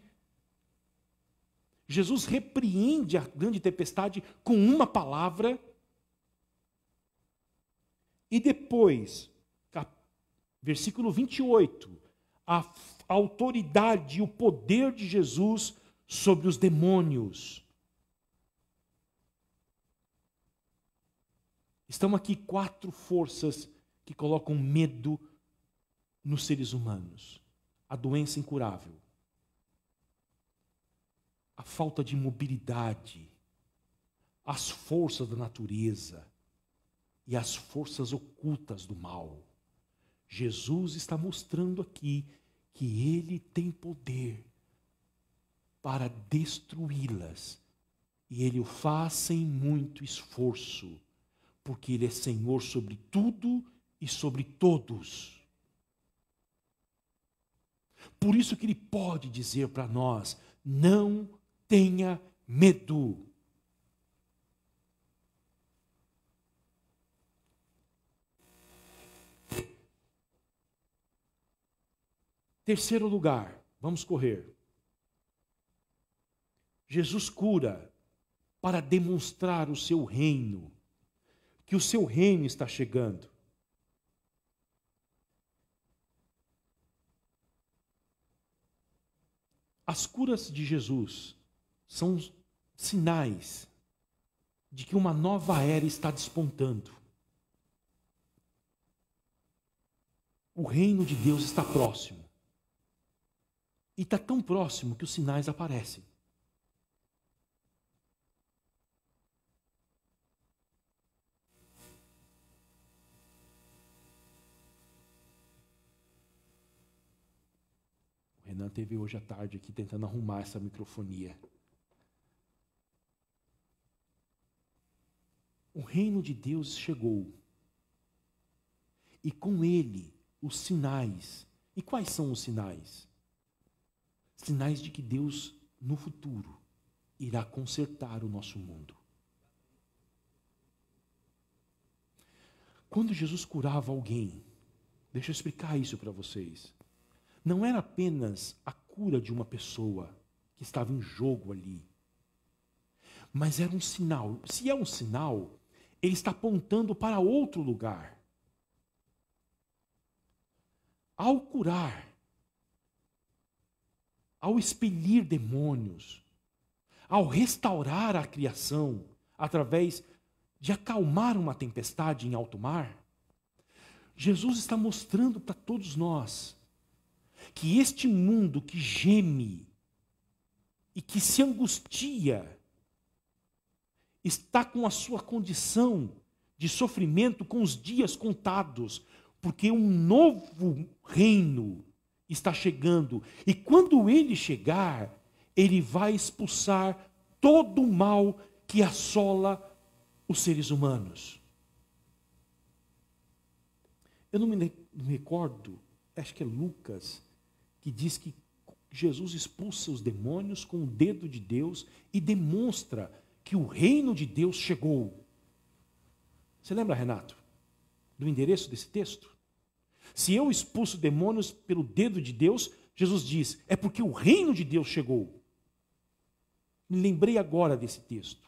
Jesus repreende a grande tempestade com uma palavra. E depois, versículo 28, a autoridade e o poder de Jesus sobre os demônios. Estão aqui 4 forças que colocam medo nos seres humanos. A doença incurável, a falta de mobilidade, as forças da natureza e as forças ocultas do mal. Jesus está mostrando aqui que Ele tem poder para destruí-las. E Ele o faz sem muito esforço, porque Ele é Senhor sobre tudo e sobre todos. Por isso que Ele pode dizer para nós: não tenha medo. Terceiro lugar, vamos correr. Jesus cura para demonstrar o seu reino, que o seu reino está chegando. As curas de Jesus são sinais de que uma nova era está despontando. O reino de Deus está próximo. E está tão próximo que os sinais aparecem. O Renan esteve hoje à tarde aqui tentando arrumar essa microfonia. O reino de Deus chegou. E com ele, os sinais. E quais são os sinais? Sinais de que Deus, no futuro, irá consertar o nosso mundo. Quando Jesus curava alguém, deixa eu explicar isso para vocês. Não era apenas a cura de uma pessoa que estava em jogo ali, mas era um sinal. Se é um sinal, ele está apontando para outro lugar. Ao curar, ao expelir demônios, ao restaurar a criação, através de acalmar uma tempestade em alto mar, Jesus está mostrando para todos nós que este mundo que geme e que se angustia está com a sua condição de sofrimento com os dias contados, porque um novo reino está chegando, e quando ele chegar, ele vai expulsar todo o mal que assola os seres humanos. Eu não me recordo, acho que é Lucas, que diz que Jesus expulsa os demônios com o dedo de Deus e demonstra que o reino de Deus chegou. Você lembra, Renato, do endereço desse texto? Se eu expulso demônios pelo dedo de Deus, Jesus diz, é porque o reino de Deus chegou. Me lembrei agora desse texto.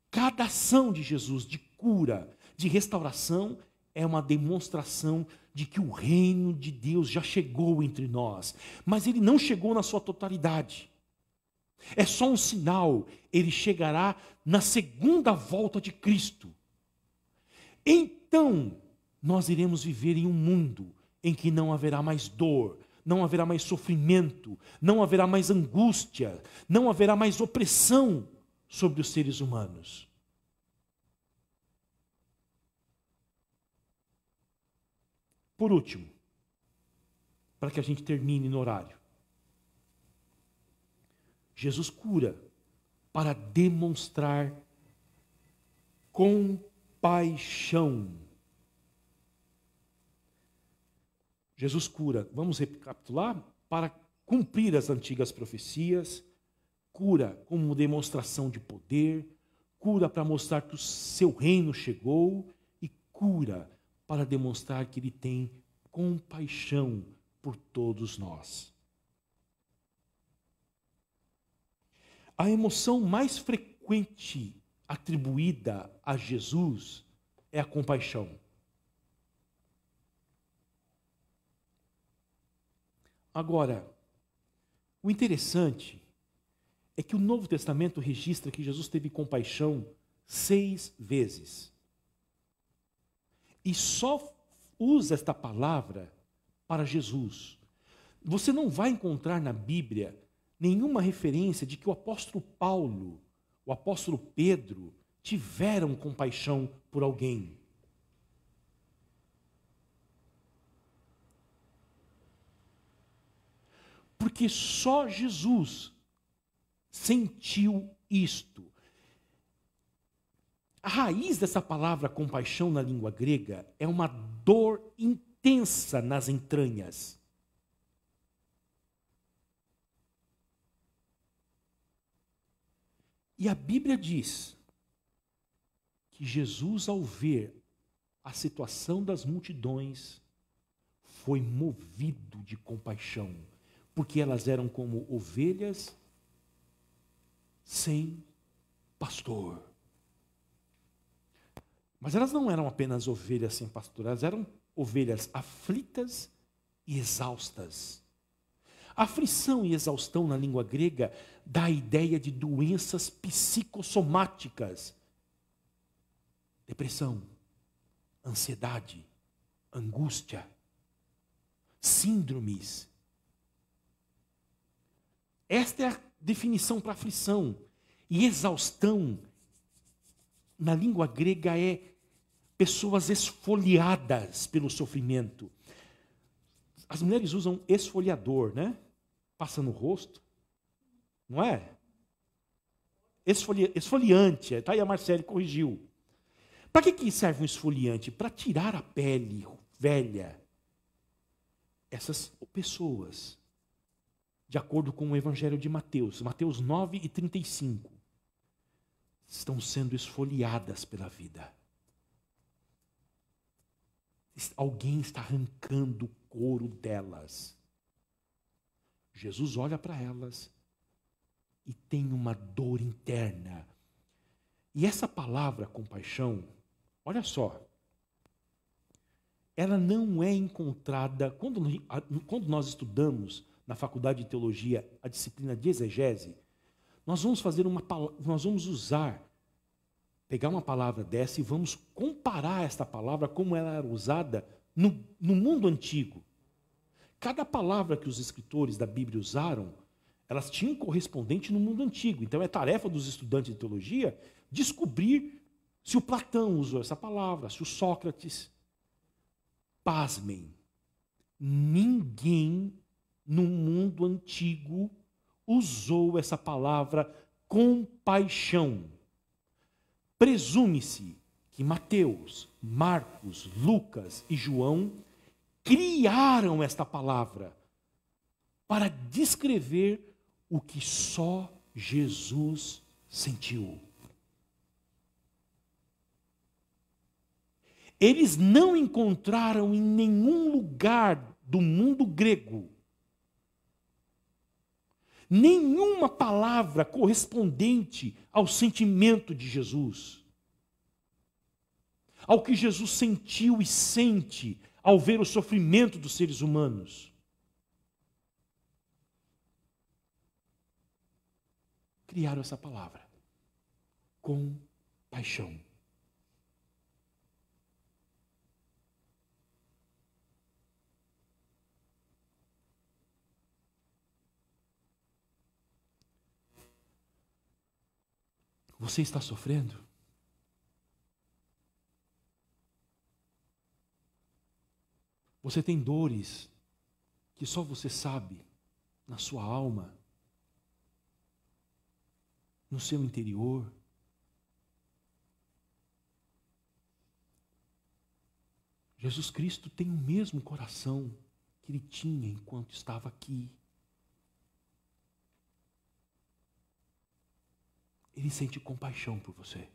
Cada ação de Jesus de cura, de restauração, é uma demonstração de que o reino de Deus já chegou entre nós. Mas ele não chegou na sua totalidade. É só um sinal. Ele chegará na segunda volta de Cristo. Então, nós iremos viver em um mundo em que não haverá mais dor, não haverá mais sofrimento, não haverá mais angústia, não haverá mais opressão sobre os seres humanos. Por último, para que a gente termine no horário, Jesus cura para demonstrar compaixão. Jesus cura, vamos recapitular, para cumprir as antigas profecias, cura como demonstração de poder, cura para mostrar que o seu reino chegou e cura para demonstrar que ele tem compaixão por todos nós. A emoção mais frequente atribuída a Jesus é a compaixão. Agora, o interessante é que o Novo Testamento registra que Jesus teve compaixão 6 vezes. E só usa esta palavra para Jesus. Você não vai encontrar na Bíblia nenhuma referência de que o apóstolo Paulo, o apóstolo Pedro, tiveram compaixão por alguém. Porque só Jesus sentiu isto. A raiz dessa palavra compaixão na língua grega é uma dor intensa nas entranhas. E a Bíblia diz que Jesus, ao ver a situação das multidões, foi movido de compaixão, porque elas eram como ovelhas sem pastor. Mas elas não eram apenas ovelhas sem pastor, elas eram ovelhas aflitas e exaustas. Aflição e exaustão na língua grega dá a ideia de doenças psicossomáticas. Depressão, ansiedade, angústia, síndromes. Esta é a definição para aflição. E exaustão, na língua grega, é pessoas esfoliadas pelo sofrimento. As mulheres usam esfoliador, né? Passa no rosto, não é? Esfoliante, está aí a Marcele corrigiu. Para que serve um esfoliante? Para tirar a pele velha. Essas pessoas, de acordo com o Evangelho de Mateus, Mateus 9:35, estão sendo esfoliadas pela vida. Alguém está arrancando o couro delas. Jesus olha para elas e tem uma dor interna. E essa palavra compaixão, olha só, ela não é encontrada, quando nós estudamos na faculdade de teologia a disciplina de exegese, nós vamos pegar uma palavra dessa e vamos comparar esta palavra como ela era usada no mundo antigo. Cada palavra que os escritores da Bíblia usaram, elas tinham correspondente no mundo antigo. Então é tarefa dos estudantes de teologia descobrir se o Platão usou essa palavra, se o Sócrates. Pasmem, ninguém no mundo antigo usou essa palavra compaixão. Presume-se que Mateus, Marcos, Lucas e João criaram esta palavra para descrever o que só Jesus sentiu. Eles não encontraram em nenhum lugar do mundo grego nenhuma palavra correspondente ao sentimento de Jesus, ao que Jesus sentiu e sente ao ver o sofrimento dos seres humanos. Criaram essa palavra, compaixão. Você está sofrendo? Você tem dores que só você sabe na sua alma, no seu interior? Jesus Cristo tem o mesmo coração que ele tinha enquanto estava aqui. Ele sente compaixão por você.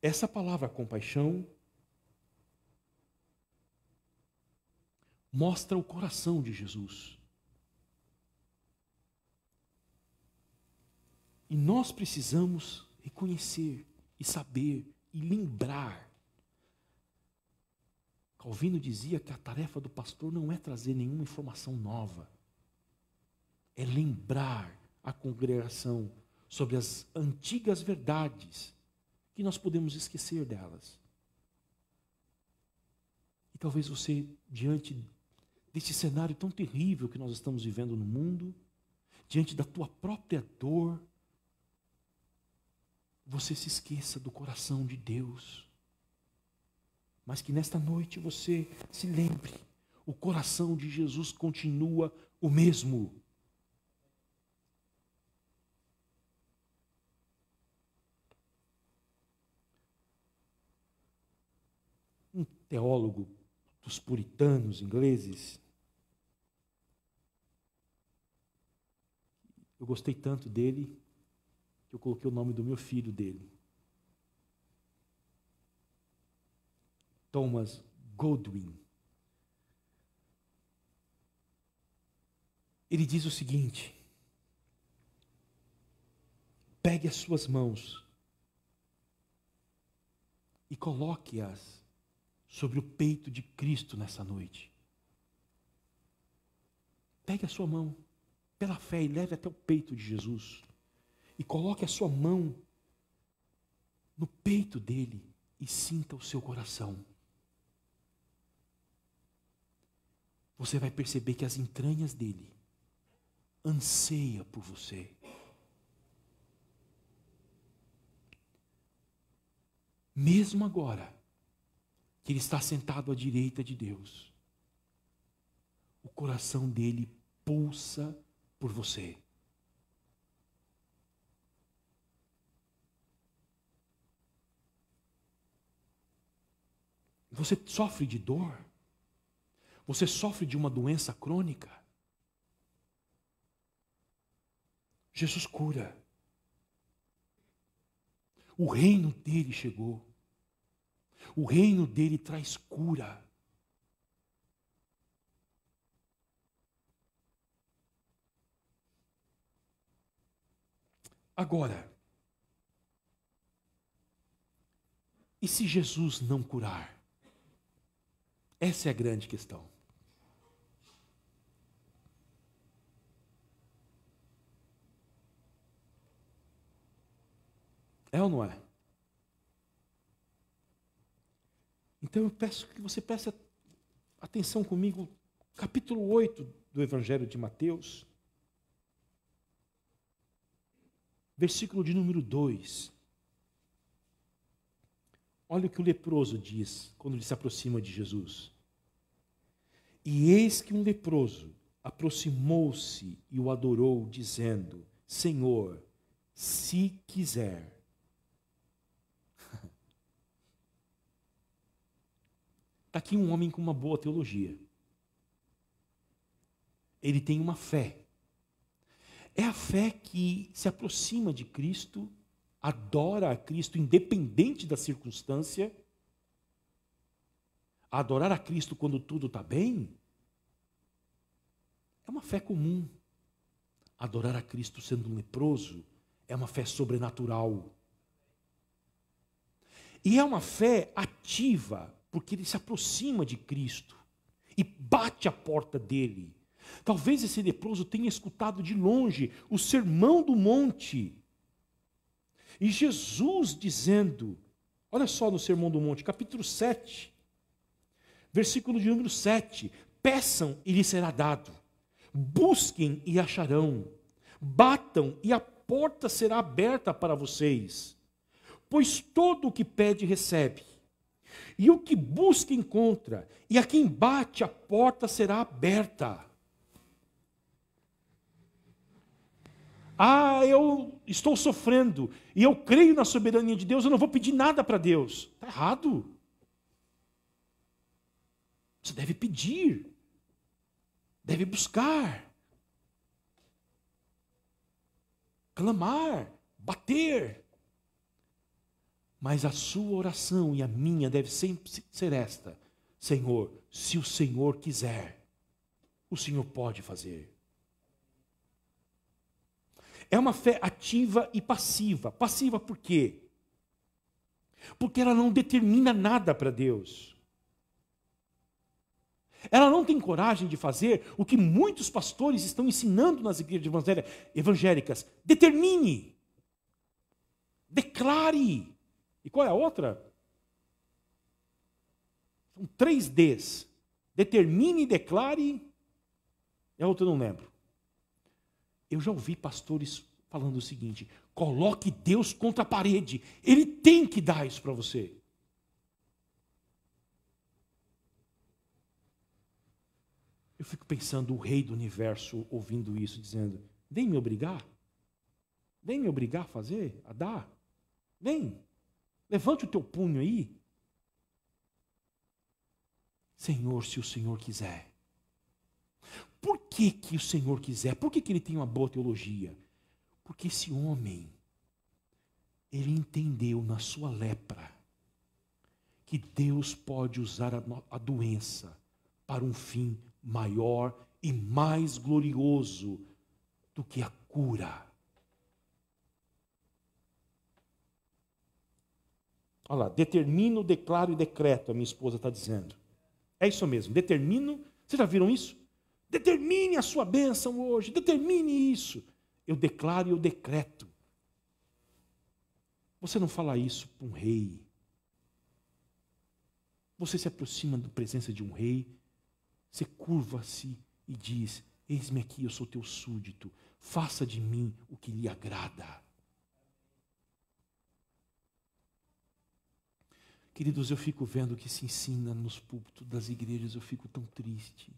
Essa palavra compaixão mostra o coração de Jesus. E nós precisamos reconhecer e saber e lembrar. Calvino dizia que a tarefa do pastor não é trazer nenhuma informação nova. É lembrar a congregação sobre as antigas verdades que nós podemos esquecer delas. E talvez você, diante desse cenário tão terrível que nós estamos vivendo no mundo, diante da tua própria dor, você se esqueça do coração de Deus. Mas que nesta noite você se lembre, o coração de Jesus continua o mesmo. Um teólogo dos puritanos ingleses, eu gostei tanto dele, que eu coloquei o nome do meu filho dele. Thomas Goldwyn. Ele diz o seguinte: pegue as suas mãos e coloque-as sobre o peito de Cristo nessa noite. Pegue a sua mão pela fé e leve até o peito de Jesus. E coloque a sua mão no peito dele e sinta o seu coração. Você vai perceber que as entranhas dele anseiam por você. Mesmo agora que ele está sentado à direita de Deus, o coração dele pulsa por você. Você sofre de dor? Você sofre de uma doença crônica? Jesus cura. O reino dele chegou. O reino dele traz cura. Agora, e se Jesus não curar? Essa é a grande questão. É ou não é? Então eu peço que você preste atenção comigo, capítulo 8 do Evangelho de Mateus, versículo de número 2. Olha o que o leproso diz quando ele se aproxima de Jesus. E eis que um leproso aproximou-se e o adorou, dizendo: Senhor, se quiser. Está aqui um homem com uma boa teologia. Ele tem uma fé. É a fé que se aproxima de Cristo, adora a Cristo independente da circunstância. Adorar a Cristo quando tudo está bem é uma fé comum. Adorar a Cristo sendo um leproso é uma fé sobrenatural. E é uma fé ativa, porque ele se aproxima de Cristo e bate a porta dele. Talvez esse leproso tenha escutado de longe o sermão do monte. E Jesus dizendo, olha só no sermão do monte, capítulo 7, versículo de número 7. Peçam e lhes será dado. Busquem e acharão. Batam e a porta será aberta para vocês. Pois todo o que pede recebe. E o que busca encontra. E a quem bate a porta será aberta. Ah, eu estou sofrendo e eu creio na soberania de Deus, eu não vou pedir nada para Deus. Está errado. Você deve pedir, deve buscar, clamar, bater. Mas a sua oração e a minha deve sempre ser esta: Senhor, se o Senhor quiser. o Senhor pode fazer. É uma fé ativa e passiva. Passiva por quê? Porque ela não determina nada para Deus. Ela não tem coragem de fazer o que muitos pastores estão ensinando nas igrejas evangélicas. Determine. Declare. E qual é a outra? São 3 Ds. Determine, declare. E a outra eu não lembro. Eu já ouvi pastores falando o seguinte: coloque Deus contra a parede. Ele tem que dar isso para você. Eu fico pensando, o rei do universo ouvindo isso, dizendo: vem me obrigar? Vem me obrigar a fazer, a dar? Vem, levante o teu punho aí. Senhor, se o Senhor quiser. Por que o Senhor quiser? Por que ele tem uma boa teologia? Porque esse homem, ele entendeu na sua lepra que Deus pode usar a doença para um fim maior e mais glorioso do que a cura. Olha lá, determino, declaro e decreto, a minha esposa está dizendo. É isso mesmo, determino. Vocês já viram isso? Determine a sua bênção hoje, determine isso. Eu declaro e eu decreto. Você não fala isso para um rei. Você se aproxima da presença de um rei, você curva-se e diz: eis-me aqui, eu sou teu súdito, faça de mim o que lhe agrada. Queridos, eu fico vendo o que se ensina nos púlpitos das igrejas, eu fico tão triste.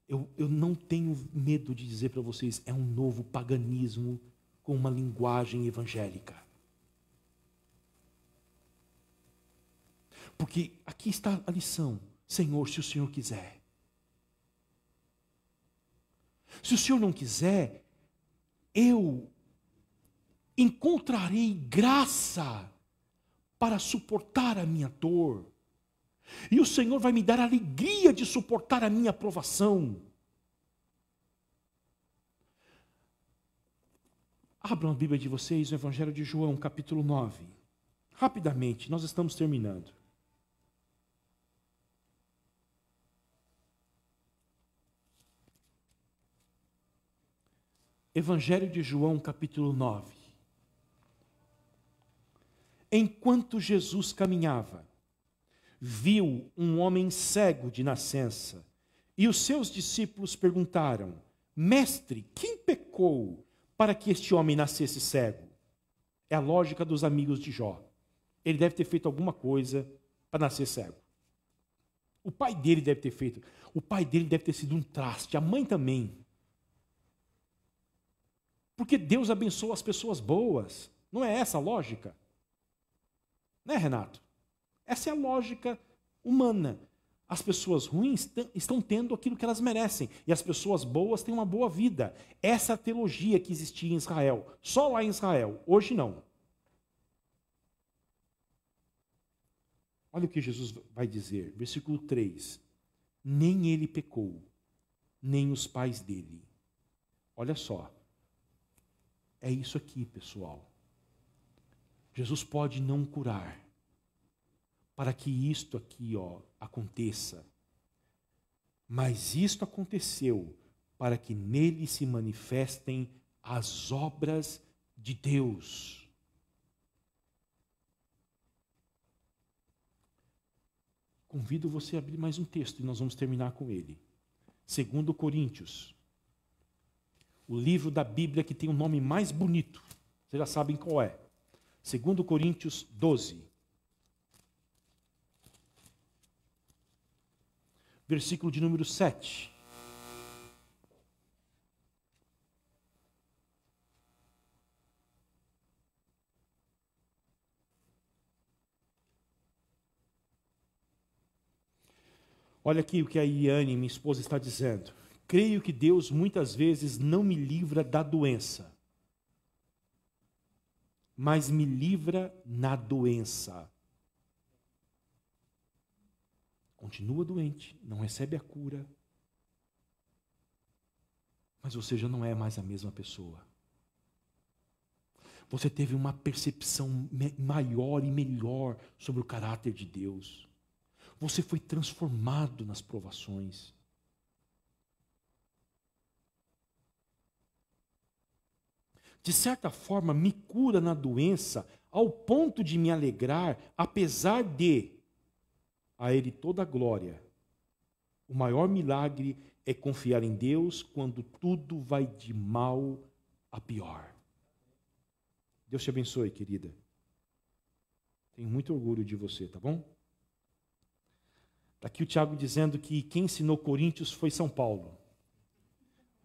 Eu não tenho medo de dizer para vocês, é um novo paganismo com uma linguagem evangélica. Porque aqui está a lição: Senhor, se o Senhor quiser. Se o Senhor não quiser, eu encontrarei graça para suportar a minha dor. E o Senhor vai me dar a alegria de suportar a minha provação. Abram a Bíblia de vocês no Evangelho de João, capítulo 9. Rapidamente, nós estamos terminando. Evangelho de João, capítulo 9. Enquanto Jesus caminhava, viu um homem cego de nascença, e os seus discípulos perguntaram: Mestre, quem pecou para que este homem nascesse cego? É a lógica dos amigos de Jó. Ele deve ter feito alguma coisa para nascer cego. O pai dele deve ter feito. O pai dele deve ter sido um traste, a mãe também. Porque Deus abençoa as pessoas boas. Não é essa a lógica? Né, Renato? Essa é a lógica humana. As pessoas ruins estão tendo aquilo que elas merecem. E as pessoas boas têm uma boa vida. Essa é a teologia que existia em Israel. Só lá em Israel. Hoje não. Olha o que Jesus vai dizer. Versículo 3. Nem ele pecou, nem os pais dele. Olha só. É isso aqui, pessoal. Jesus pode não curar, para que isto aqui, aconteça. Mas isto aconteceu para que nele se manifestem as obras de Deus. Convido você a abrir mais um texto e nós vamos terminar com ele. 2 Coríntios. O livro da Bíblia que tem o nome mais bonito. Vocês já sabem qual é. 2 Coríntios 12. Versículo de número 7. Olha aqui o que a Iane, minha esposa, está dizendo. Creio que Deus muitas vezes não me livra da doença, mas me livra na doença. Continua doente, não recebe a cura. mas você já não é mais a mesma pessoa. Você teve uma percepção maior e melhor sobre o caráter de Deus. Você foi transformado nas provações. De certa forma, me cura na doença, ao ponto de me alegrar, apesar de, a Ele toda a glória. O maior milagre é confiar em Deus quando tudo vai de mal a pior. Deus te abençoe, querida. Tenho muito orgulho de você, tá bom? Está aqui o Tiago dizendo que quem ensinou Coríntios foi São Paulo.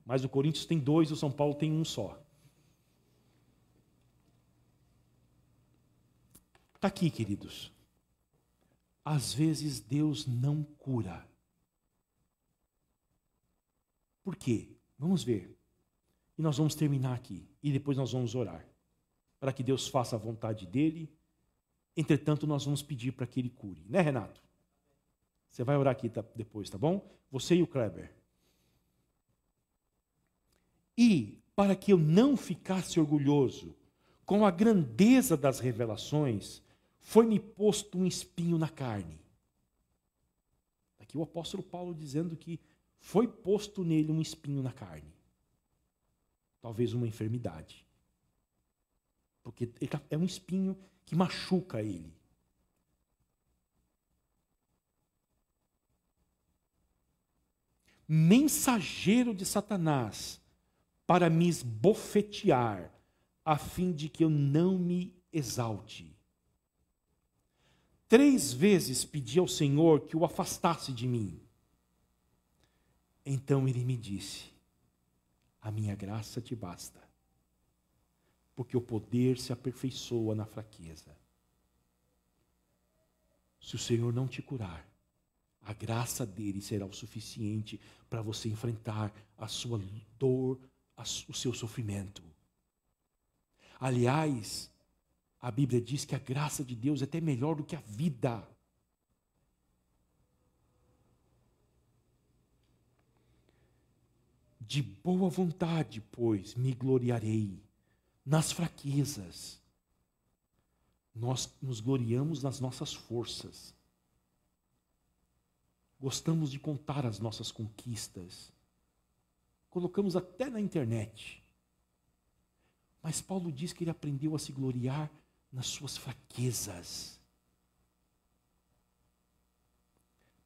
Mas o Coríntios tem 2, o São Paulo tem 1 só. Está aqui, queridos. Às vezes Deus não cura. Por quê? Vamos ver. E nós vamos terminar aqui. E depois nós vamos orar. Para que Deus faça a vontade dEle. Entretanto, nós vamos pedir para que Ele cure. Né, Renato? Você vai orar aqui depois, tá bom? Você e o Kleber. E, para que eu não ficasse orgulhoso com a grandeza das revelações, foi-me posto um espinho na carne. Aqui o apóstolo Paulo dizendo que foi posto nele um espinho na carne. Talvez uma enfermidade. Porque é um espinho que machuca ele. Mensageiro de Satanás para me esbofetear, a fim de que eu não me exalte. 3 vezes pedi ao Senhor que o afastasse de mim. Então ele me disse: a minha graça te basta, porque o poder se aperfeiçoa na fraqueza. Se o Senhor não te curar, a graça dele será o suficiente para você enfrentar a sua dor, o seu sofrimento. Aliás, a Bíblia diz que a graça de Deus é até melhor do que a vida. De boa vontade, pois, me gloriarei nas fraquezas. Nós nos gloriamos nas nossas forças. Gostamos de contar as nossas conquistas. Colocamos até na internet. Mas Paulo diz que ele aprendeu a se gloriar nas suas fraquezas.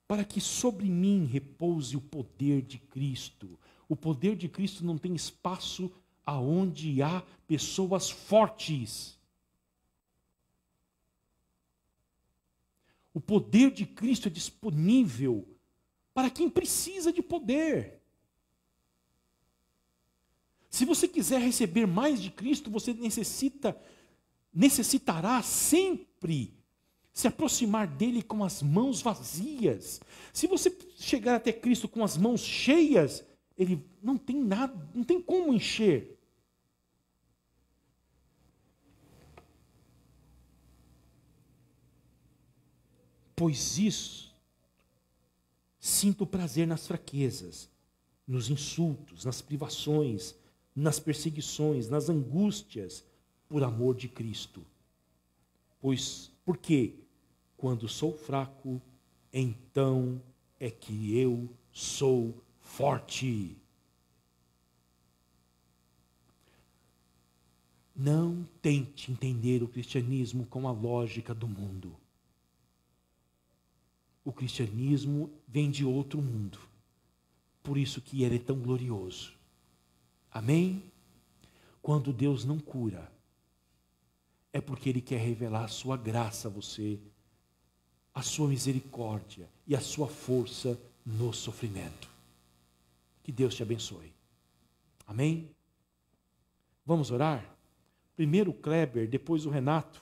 Para que sobre mim repouse o poder de Cristo. O poder de Cristo não tem espaço aonde há pessoas fortes. O poder de Cristo é disponível para quem precisa de poder. Se você quiser receber mais de Cristo, você necessitará sempre se aproximar dele com as mãos vazias. Se você chegar até Cristo com as mãos cheias, ele não tem nada, não tem como encher. Pois isso, sinto prazer nas fraquezas, nos insultos, nas privações, nas perseguições, nas angústias, por amor de Cristo. Porque quando sou fraco, então é que eu sou forte. Não tente entender o cristianismo com a lógica do mundo. O cristianismo vem de outro mundo. Por isso que ele é tão glorioso. Amém? Quando Deus não cura, é porque Ele quer revelar a sua graça a você, a sua misericórdia e a sua força no sofrimento. Que Deus te abençoe. Amém? Vamos orar? Primeiro o Kleber, depois o Renato.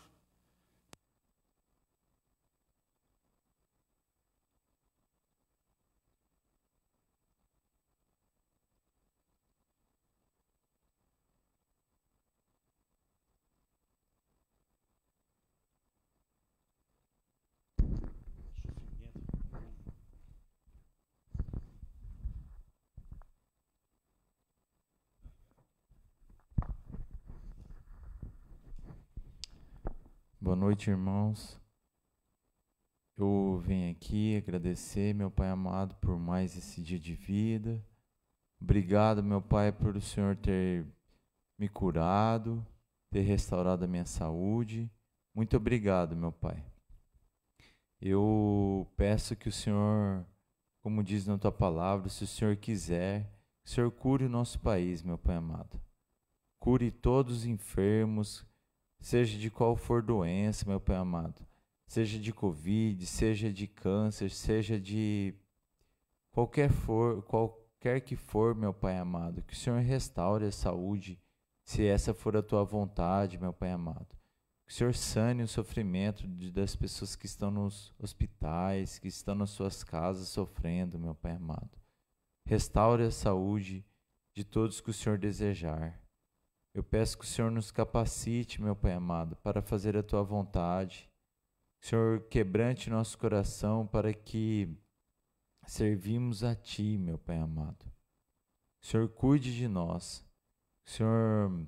Boa noite, irmãos. Eu venho aqui agradecer, meu Pai amado, por mais esse dia de vida. Obrigado, meu Pai, por o Senhor ter me curado, ter restaurado a minha saúde. Muito obrigado, meu Pai. Eu peço que o Senhor, como diz na tua palavra, se o Senhor quiser, que o Senhor cure o nosso país, meu Pai amado. Cure todos os enfermos, seja de qual for doença, meu Pai amado. Seja de Covid, seja de câncer, seja de qualquer que for, meu Pai amado. Que o Senhor restaure a saúde, se essa for a tua vontade, meu Pai amado. Que o Senhor sane o sofrimento das pessoas que estão nos hospitais, que estão nas suas casas sofrendo, meu Pai amado. Restaure a saúde de todos que o Senhor desejar. Eu peço que o Senhor nos capacite, meu Pai amado, para fazer a tua vontade. Que o Senhor quebrante nosso coração para que servimos a ti, meu Pai amado. Que o Senhor cuide de nós. Que o Senhor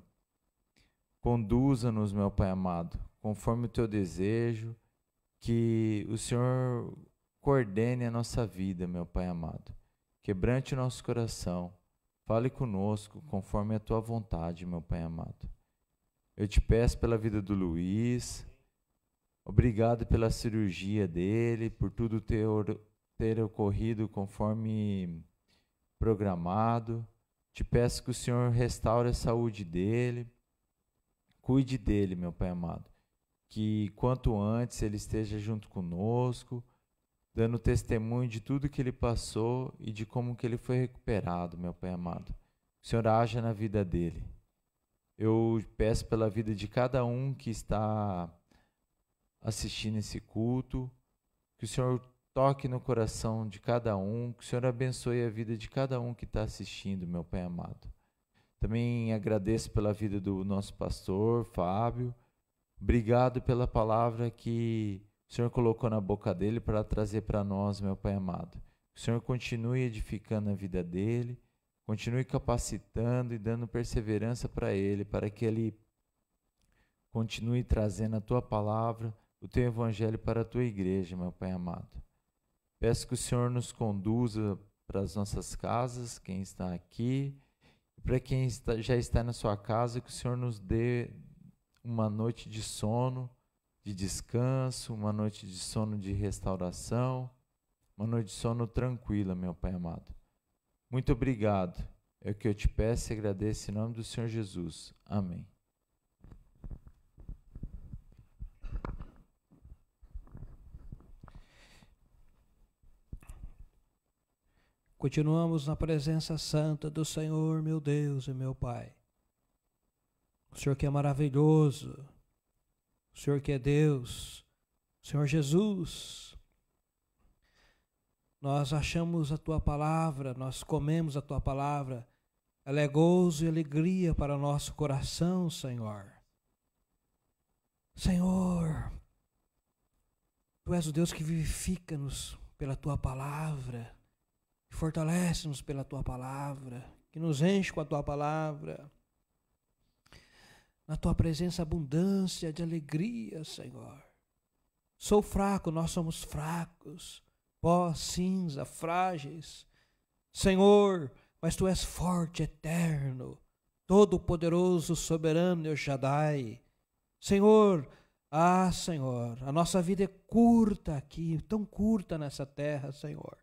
conduza-nos, meu Pai amado, conforme o teu desejo. Que o Senhor coordene a nossa vida, meu Pai amado. Quebrante o nosso coração. Fale conosco conforme a tua vontade, meu Pai amado. Eu te peço pela vida do Luiz. Obrigado pela cirurgia dele, por tudo ter ocorrido conforme programado. Te peço que o Senhor restaure a saúde dele. Cuide dele, meu Pai amado. Que quanto antes ele esteja junto conosco, dando testemunho de tudo que ele passou e de como que ele foi recuperado, meu Pai amado. O Senhor haja na vida dele. Eu peço pela vida de cada um que está assistindo esse culto, que o Senhor toque no coração de cada um, que o Senhor abençoe a vida de cada um que está assistindo, meu Pai amado. Também agradeço pela vida do nosso pastor, Fábio. Obrigado pela palavra que o Senhor colocou na boca dele para trazer para nós, meu Pai amado. Que o Senhor continue edificando a vida dele, continue capacitando e dando perseverança para ele, para que ele continue trazendo a tua palavra, o teu evangelho para a tua igreja, meu Pai amado. Peço que o Senhor nos conduza para as nossas casas, quem está aqui, e para quem já está na sua casa, que o Senhor nos dê uma noite de sono, de descanso, uma noite de sono de restauração, uma noite de sono tranquila, meu Pai amado. Muito obrigado. É o que eu te peço e agradeço em nome do Senhor Jesus. Amém. Continuamos na presença santa do Senhor, meu Deus e meu Pai. O Senhor que é maravilhoso, o Senhor que é Deus, o Senhor Jesus. Nós achamos a Tua palavra, nós comemos a Tua palavra. Ela é gozo e alegria para o nosso coração, Senhor. Senhor, Tu és o Deus que vivifica-nos pela Tua palavra. Fortalece-nos pela Tua palavra, que nos enche com a Tua palavra. Na Tua presença, abundância de alegria, Senhor. Sou fraco, nós somos fracos, pó, cinza, frágeis. Senhor, mas Tu és forte, eterno, todo-poderoso, soberano, El Shaddai. Senhor, Senhor, a nossa vida é curta aqui, tão curta nessa terra, Senhor.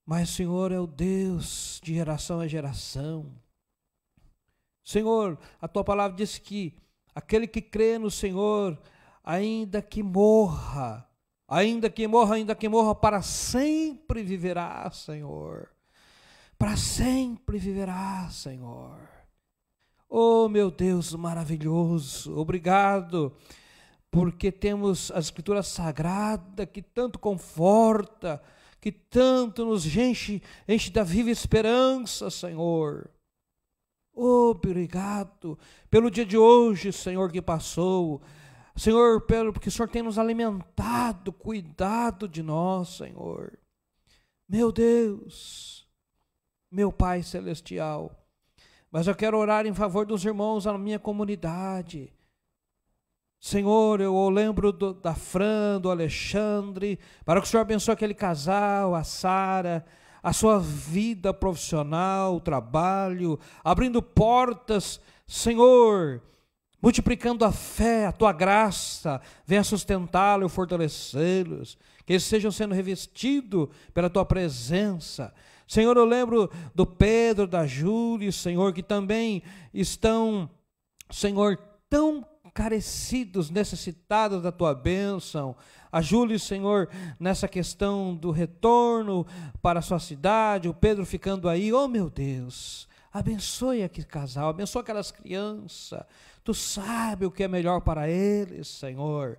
Mas o Senhor é o Deus de geração a geração. Senhor, a Tua palavra diz que aquele que crê no Senhor, ainda que morra, para sempre viverá, Senhor. Para sempre viverá, Senhor. Oh, meu Deus maravilhoso, obrigado, porque temos a Escritura Sagrada que tanto conforta, que tanto nos enche da viva esperança, Senhor. Oh, obrigado pelo dia de hoje, Senhor, que passou. Senhor, porque o Senhor tem nos alimentado, cuidado de nós, Senhor. Meu Deus, meu Pai Celestial. Mas eu quero orar em favor dos irmãos na minha comunidade. Senhor, eu lembro da Fran, do Alexandre, para que o Senhor abençoe aquele casal, a Sara, a sua vida profissional, o trabalho, abrindo portas, Senhor, multiplicando a fé, a tua graça, venha sustentá-los e fortalecê-los, que eles sejam sendo revestidos pela tua presença. Senhor, eu lembro do Pedro, da Júlia, Senhor, que também estão, Senhor, tão carecidos, necessitados da tua bênção. A Júlia, Senhor, nessa questão do retorno para a sua cidade, o Pedro ficando aí, oh meu Deus, abençoe aquele casal, abençoe aquelas crianças, tu sabe o que é melhor para eles, Senhor.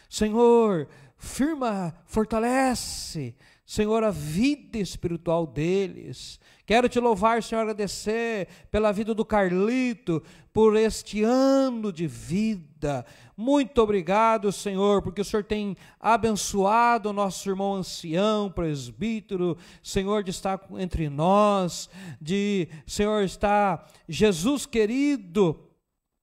Senhor, firma, fortalece, Senhor, a vida espiritual deles. Quero te louvar, Senhor, agradecer pela vida do Carlito, por este ano de vida. Muito obrigado, Senhor, porque o Senhor tem abençoado o nosso irmão ancião, presbítero, Senhor, de estar entre nós, Senhor, estar, Jesus querido,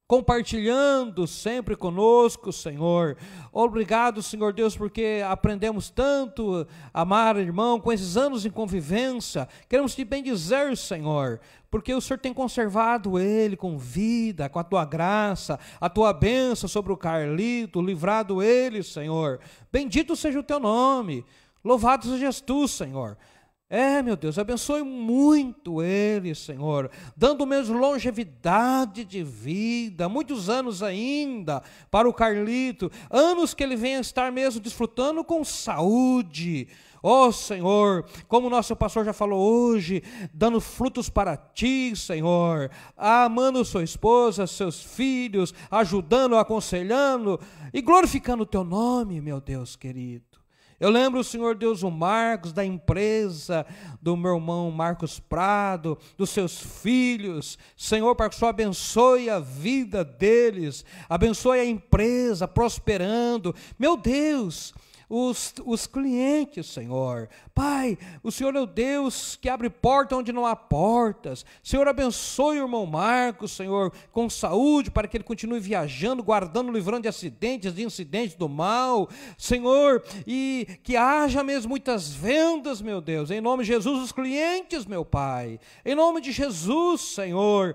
compartilhando sempre conosco, Senhor. Obrigado, Senhor Deus, porque aprendemos tanto a amar, irmão, com esses anos em convivência. Queremos te bendizer, Senhor, porque o Senhor tem conservado ele com vida, com a tua graça, a tua bênção sobre o Carlito, livrado ele, Senhor. Bendito seja o teu nome, louvado sejas tu, Senhor. Meu Deus, abençoe muito ele, Senhor, dando mesmo longevidade de vida, muitos anos ainda para o Carlito, anos que ele venha estar mesmo desfrutando com saúde. Ó Senhor, como o nosso pastor já falou hoje, dando frutos para ti, Senhor, amando sua esposa, seus filhos, ajudando, aconselhando e glorificando o teu nome, meu Deus querido. Eu lembro, Senhor Deus, o Marcos, da empresa do meu irmão Marcos Prado, dos seus filhos, Senhor, para que o Senhor abençoe a vida deles, abençoe a empresa, prosperando, meu Deus, os clientes, Senhor. Pai, o Senhor é o Deus que abre porta onde não há portas. Senhor, abençoe o irmão Marcos, Senhor, com saúde, para que ele continue viajando, guardando, livrando de acidentes, de incidentes do mal, Senhor, e que haja mesmo muitas vendas, meu Deus, em nome de Jesus, os clientes, meu Pai, em nome de Jesus, Senhor.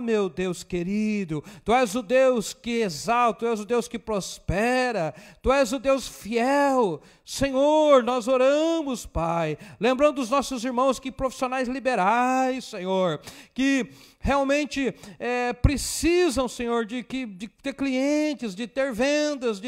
Meu Deus querido, Tu és o Deus que exalta, Tu és o Deus que prospera, Tu és o Deus fiel. Senhor, nós oramos, Pai, lembrando dos nossos irmãos que profissionais liberais, Senhor, que realmente precisam, Senhor, de ter clientes, de ter vendas,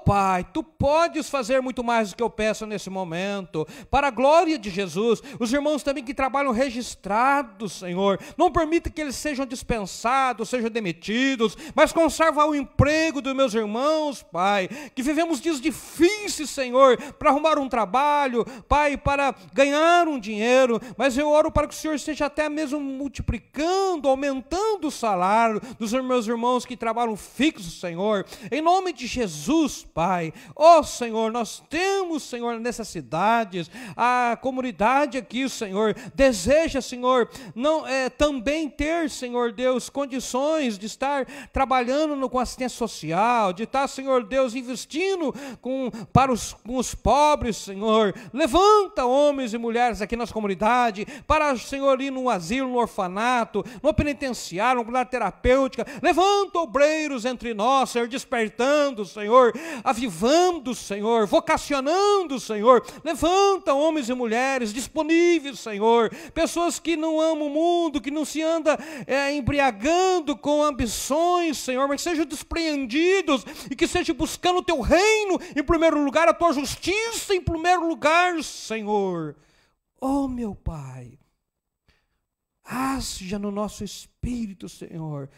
Pai, Tu podes fazer muito mais do que eu peço nesse momento, para a glória de Jesus. Os irmãos também que trabalham registrados, Senhor, não permita que eles sejam dispensados, sejam demitidos, mas conserva o emprego dos meus irmãos, Pai, que vivemos dias difíceis, Senhor, para arrumar um trabalho, Pai, para ganhar um dinheiro, mas eu oro para que o Senhor esteja até mesmo multiplicando, aumentando o salário dos meus irmãos que trabalham fixo, Senhor, em nome de Jesus, Pai. Senhor, nós temos, Senhor, necessidades, a comunidade aqui, Senhor, deseja, Senhor, também ter, Senhor Deus, condições de estar trabalhando com assistência social, de estar, Senhor Deus, investindo para os pobres, Senhor. Levanta homens e mulheres aqui na nossa comunidade, para, Senhor, ir no asilo, no orfanato, no penitenciário, no lar terapêutica. Levanta obreiros entre nós, Senhor, despertando, Senhor, avivando, Senhor, vocacionando, Senhor. Levanta homens e mulheres disponíveis, Senhor, pessoas que não amam o mundo, que não se anda embriagando com ambições, Senhor, mas que sejam despreendidos e que sejam buscando o Teu reino em primeiro lugar, a Tua justiça em primeiro lugar, Senhor. Meu Pai, haja no nosso espírito, Senhor.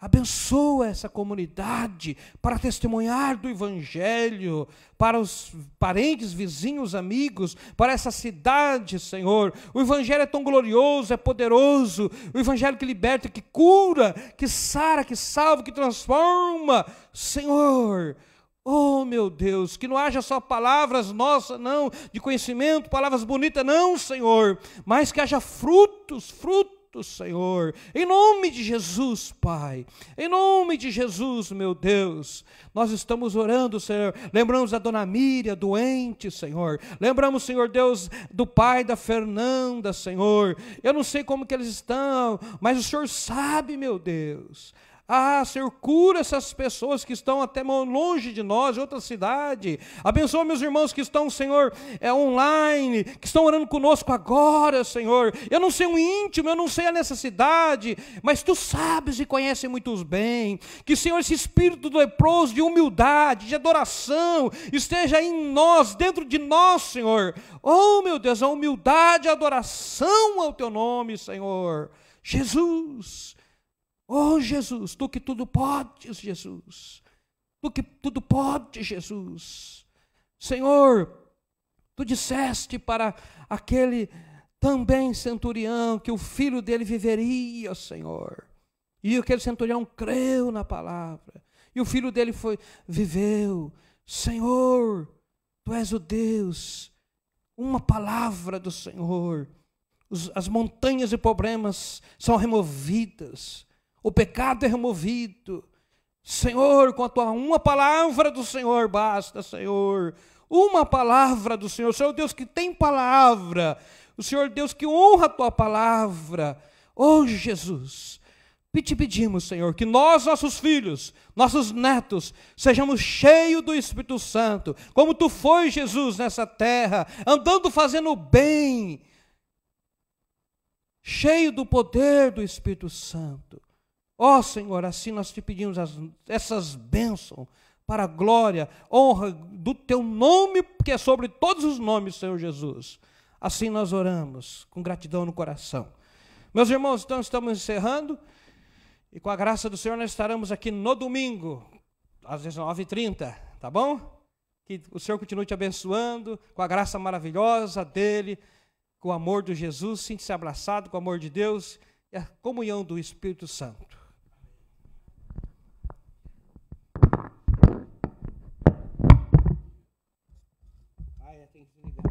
Abençoa essa comunidade para testemunhar do Evangelho, para os parentes, vizinhos, amigos, para essa cidade, Senhor. O Evangelho é tão glorioso, é poderoso. O Evangelho que liberta, que cura, que sara, que salva, que transforma, Senhor. Meu Deus, que não haja só palavras nossas, não, de conhecimento, palavras bonitas, não, Senhor, mas que haja frutos juntos, Senhor, em nome de Jesus, Pai, em nome de Jesus, meu Deus, nós estamos orando, Senhor, lembramos da dona Miriam, doente, Senhor, lembramos, Senhor Deus, do pai da Fernanda, Senhor, eu não sei como que eles estão, mas o Senhor sabe, meu Deus. Ah, Senhor, cura essas pessoas que estão até longe de nós, em outra cidade. Abençoa meus irmãos que estão, Senhor, online, que estão orando conosco agora, Senhor. Eu não sei o íntimo, eu não sei a necessidade, mas Tu sabes e conheces muito bem. Que, Senhor, esse espírito do leproso, de humildade, de adoração, esteja em nós, dentro de nós, Senhor. Oh, meu Deus, a humildade, a adoração ao Teu nome, Senhor. Jesus. Oh, Jesus, Tu que tudo podes, Jesus. Tu que tudo podes, Jesus. Senhor, Tu disseste para aquele também centurião que o filho dele viveria, Senhor. E aquele centurião creu na palavra. E o filho dele viveu. Senhor, Tu és o Deus. Uma palavra do Senhor. As montanhas e problemas são removidas. O pecado é removido. Senhor, quanto a uma palavra do Senhor basta, Senhor. Uma palavra do Senhor. O Senhor Deus que tem palavra. O Senhor Deus que honra a Tua palavra. Oh, Jesus, te pedimos, Senhor, que nós, nossos filhos, nossos netos, sejamos cheios do Espírito Santo. Como Tu foi, Jesus, nessa terra, andando fazendo o bem. Cheio do poder do Espírito Santo. Ó Senhor, assim nós Te pedimos essas bênçãos para a glória, honra do Teu nome, que é sobre todos os nomes, Senhor Jesus. Assim nós oramos, com gratidão no coração. Meus irmãos, então estamos encerrando, e com a graça do Senhor nós estaremos aqui no domingo, às 19h30, tá bom? Que o Senhor continue te abençoando, com a graça maravilhosa dEle, com o amor de Jesus, sinta-se abraçado com o amor de Deus e a comunhão do Espírito Santo. Tem que ligar.